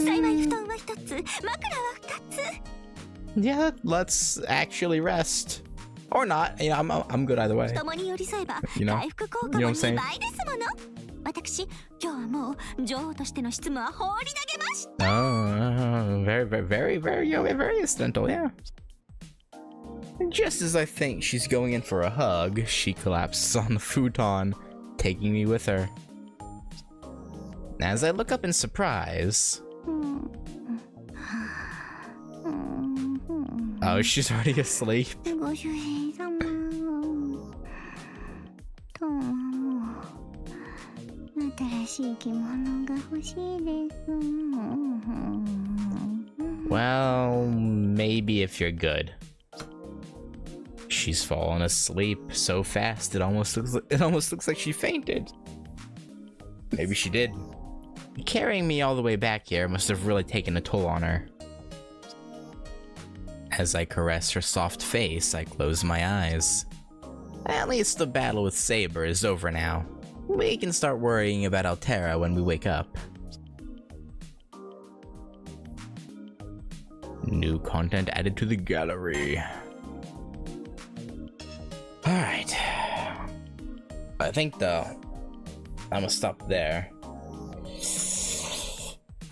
幸い布団は一つ、枕は二つ。Yeah, let's actually rest. Or not. You know, I'm good either way. 共に寄り添えば、回復効果も2倍ですもの。私、今日はもう女王としての執務は放り投げました。Oh, very accidental, yeah. Just as I think she's going in for a hug, she collapses on the futon, taking me with her. As I look up in surprise... Oh, she's already asleep. ご主人様。どうも。新しい着物が欲しいです。Well, maybe if you're good. She's fallen asleep so fast it almost looks like she fainted. Maybe she did. Carrying me all the way back here must have really taken a toll on her. As I caress her soft face, I close my eyes. At least the battle with Saber is over now. We can start worrying about Altera when we wake up. New content added to the gallery. Alright. I think though, I'm gonna stop there.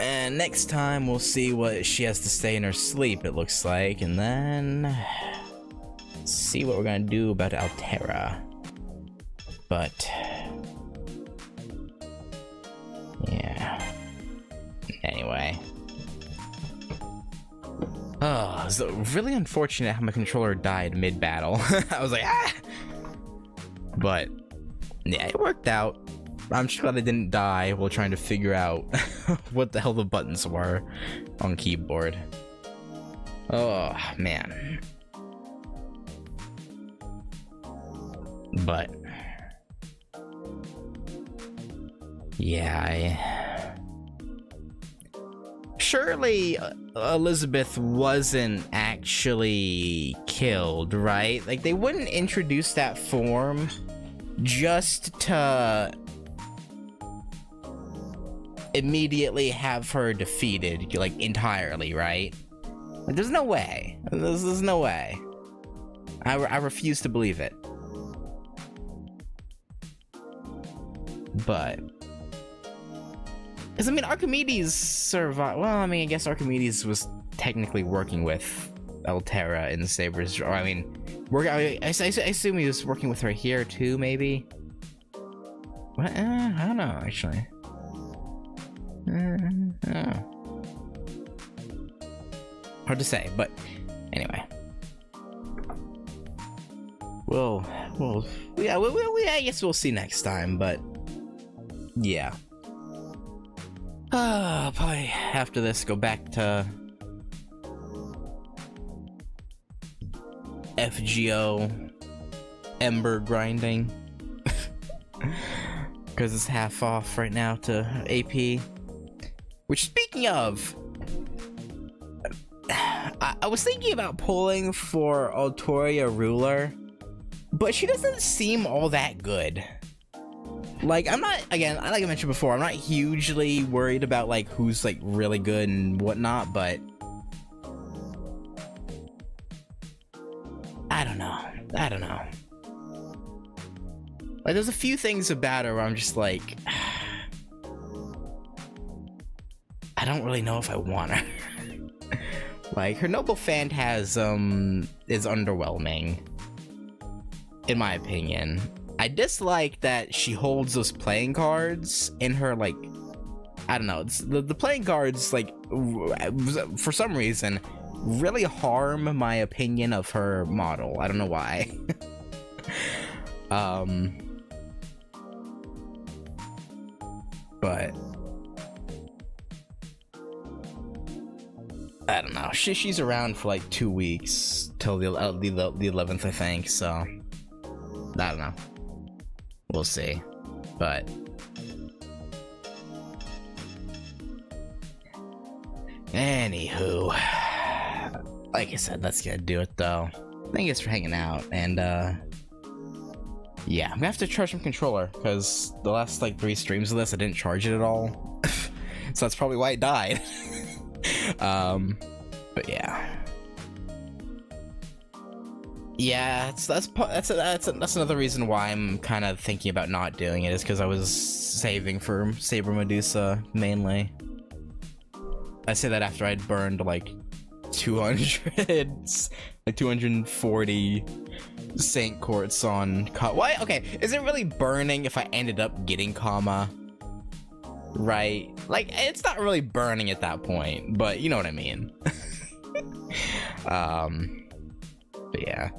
And next time we'll see what she has to say in her sleep, it looks like, and then see what we're gonna do about Altera. But yeah. Anyway. Oh, it's really unfortunate how my controller died mid-battle. I was like, ah! But yeah, it worked out. I'm just glad I didn't die while trying to figure out what the hell the buttons were on keyboard. Oh, man. But yeah, surely Elizabeth wasn't actually killed, right? Like, they wouldn't introduce that form just to immediately have her defeated, like, entirely, right? Like, there's no way. There's no way. I refuse to believe it. But, because I mean, Archimedes survived. Well, I mean, I guess Archimedes was technically working with Altera in Saber's. Or I mean, I assume he was working with her here too, maybe. What? I don't know, actually. hard to say, but anyway. I guess we'll see next time, but yeah. Probably after this, go back to FGO Ember grinding. Because it's half off right now to AP. Which, speaking of, I was thinking about pulling for Altoria Ruler, but she doesn't seem all that good. Like, I'm not, again, like I mentioned before, I'm not hugely worried about, like, who's, like, really good and whatnot, but I don't know. Like, there's a few things about her where I'm just like, I don't really know if I want her. Like, her Noble Phantasm is underwhelming, in my opinion. I dislike that she holds those playing cards in her, like, I don't know, the playing cards, like, for some reason, really harm my opinion of her model. I don't know why. But I don't know. She's around for like 2 weeks till the 11th, I think. So I don't know. We'll see. But anywho, like I said, that's gonna do it though. Thanks for hanging out, and yeah, I'm gonna have to charge my controller because the last like 3 streams of this I didn't charge it at all. So that's probably why it died. But yeah, that's another reason why I'm kind of thinking about not doing it, is because I was saving for Saber Medusa mainly. I say that after I'd burned like 240 Saint Courts on why? Okay, is it really burning if I ended up getting Kama? Right? Like, it's not really burning at that point, but you know what I mean. But yeah,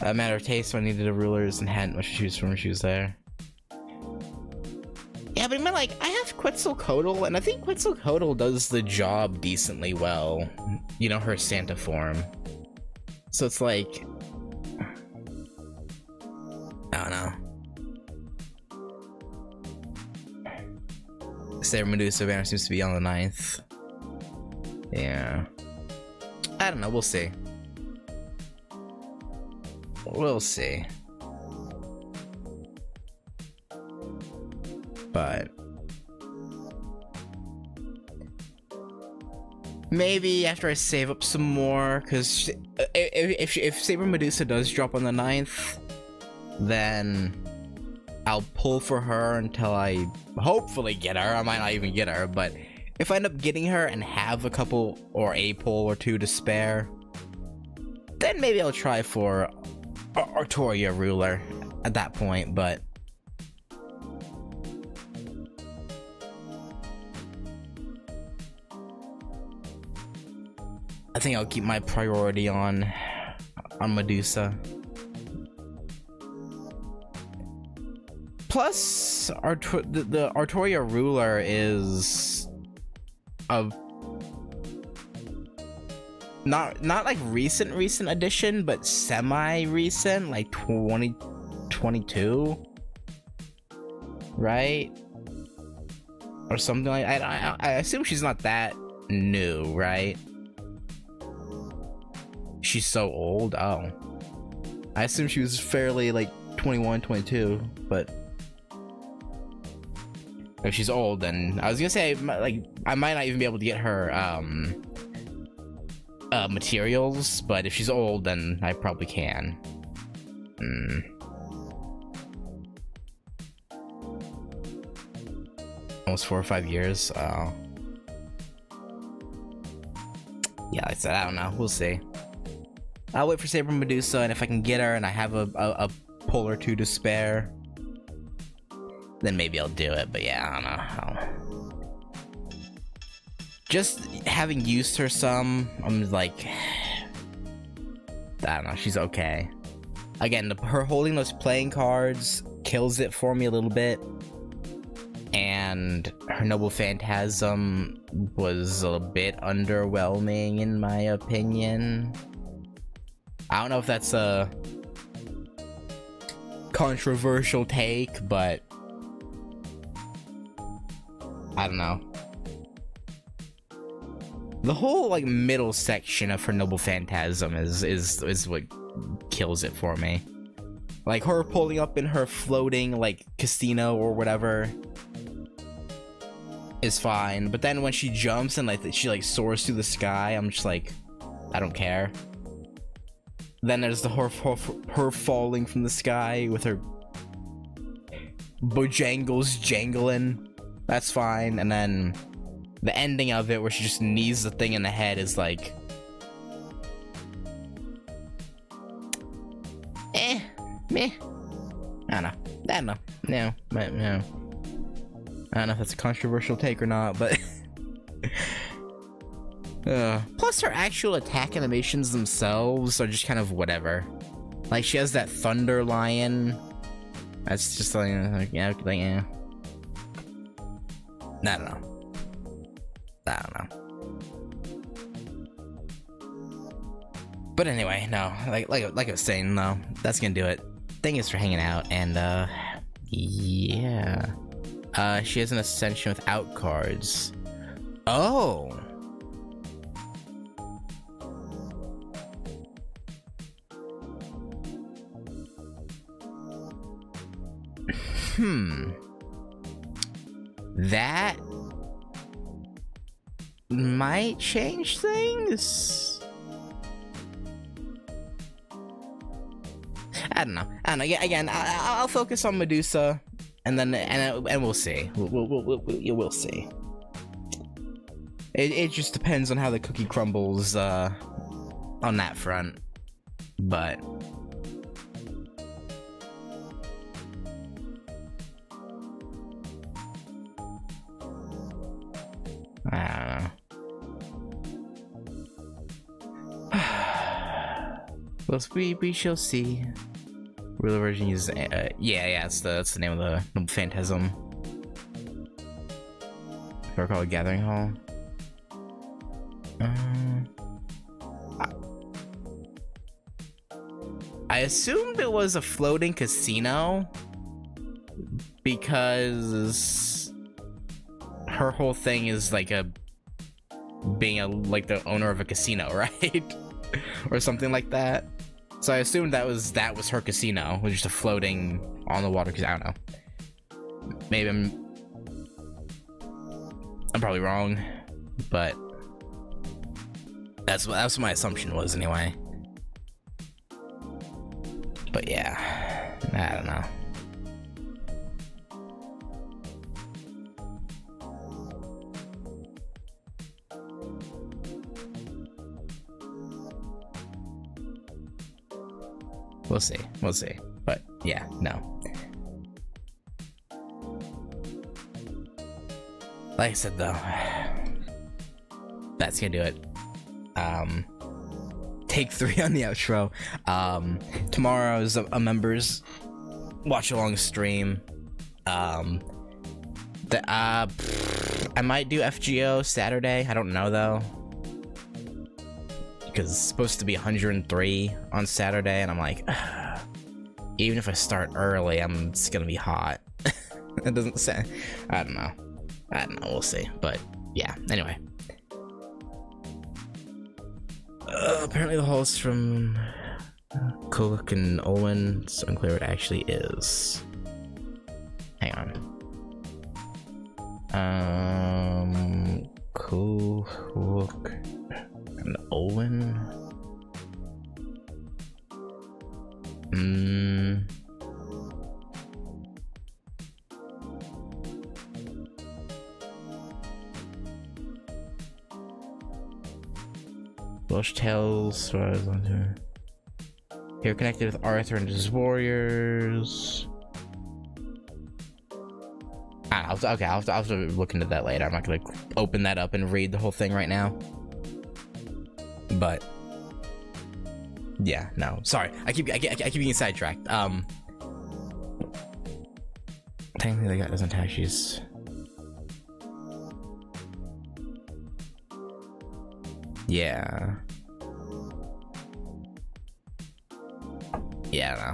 a matter of taste. So I needed a rulers and hadn't much to choose from when she was there. Yeah, but I mean, like, I have Quetzalcoatl, and I think Quetzalcoatl does the job decently well. You know, her Santa form. So it's like, I don't know. Saber Medusa banner seems to be on the 9th. Yeah. I don't know, we'll see. We'll see. But maybe after I save up some more, because if Saber Medusa does drop on the 9th, then I'll pull for her until I hopefully get her. I might not even get her, but if I end up getting her and have a couple or a pull or 2 to spare, then maybe I'll try for Artoria Ruler at that point. But I think I'll keep my priority on Medusa. Plus, the Artoria Ruler is a not like recent addition, but semi-recent, like 2022, right? Or something like I assume she's not that new, right? She's so old. Oh, I assume she was fairly like 21, 22, but if she's old, then I was gonna say, like, I might not even be able to get her materials, but if she's old, then I probably can. Almost 4 or 5 years. Oh, yeah, like I said, I don't know. We'll see. I'll wait for Saber Medusa, and if I can get her and I have a pull or 2 to spare, then maybe I'll do it. But yeah, I don't know. just having used her some, I'm like, I don't know, she's okay. Again, her holding those playing cards kills it for me a little bit. And her Noble Phantasm was a bit underwhelming in my opinion. I don't know if that's a controversial take, but I don't know. The whole like middle section of her Noble Phantasm is what kills it for me. Like her pulling up in her floating like casino or whatever is fine, but then when she jumps and like she like soars through the sky, I'm just like, I don't care. Then there's the her falling from the sky with her bojangles jangling. That's fine. And then the ending of it where she just knees the thing in the head is like, meh. I don't know. No. I don't know if that's a controversial take or not, but plus her actual attack animations themselves are just kind of whatever. Like she has that thunder lion. That's just like yeah. I don't know. But anyway, no. Like I was saying, though, that's gonna do it. Thank you for hanging out, and yeah. She has an ascension without cards. Oh. That might change things. I don't know. Again, I'll focus on Medusa. And then, and we'll see. We'll see. It just depends on how the cookie crumbles on that front. But I don't know. Well, we shall see. Real version uses yeah, that's the name of the Noble Phantasm. If I recall, a Gathering Hall. I assumed it was a floating casino because her whole thing is like being like the owner of a casino, right? Or something like that. So I assumed that was her casino, was just a floating on the water. Because I don't know. Maybe I'm probably wrong, but that's what my assumption was anyway. But yeah, I don't know. We'll see. But yeah, no. Like I said though, that's gonna do it. Take 3 on the outro. Tomorrow is a members watch along stream. I might do FGO Saturday. I don't know though, because it's supposed to be 103 on Saturday, and I'm like, even if I start early, it's gonna be hot. It doesn't say. I don't know. We'll see. But yeah. Anyway. Apparently the host from Cook and Owen. It's unclear what it actually is. Hang on. Cook and Owen. Welsh Tales. Here connected with Arthur and his warriors. Okay, I'll have to look into that later. I'm not gonna open that up and read the whole thing right now. But yeah, no, sorry. I keep getting sidetracked. Technically, the guy doesn't attack. She's yeah. Yeah, no.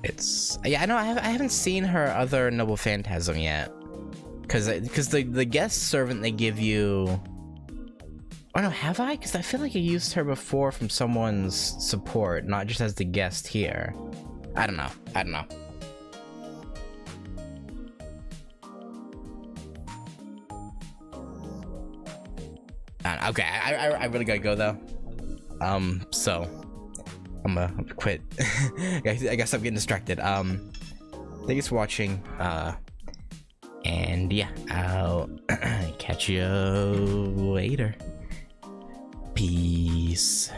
It's I know I haven't seen her other Noble Phantasm yet, because the guest servant they give you. Oh no, have I? Because I feel like I used her before from someone's support, not just as the guest here. I don't know. Okay, I really gotta go though. So I'm gonna quit. I guess I'm getting distracted. Thanks for watching. And yeah, I'll catch you later. Peace.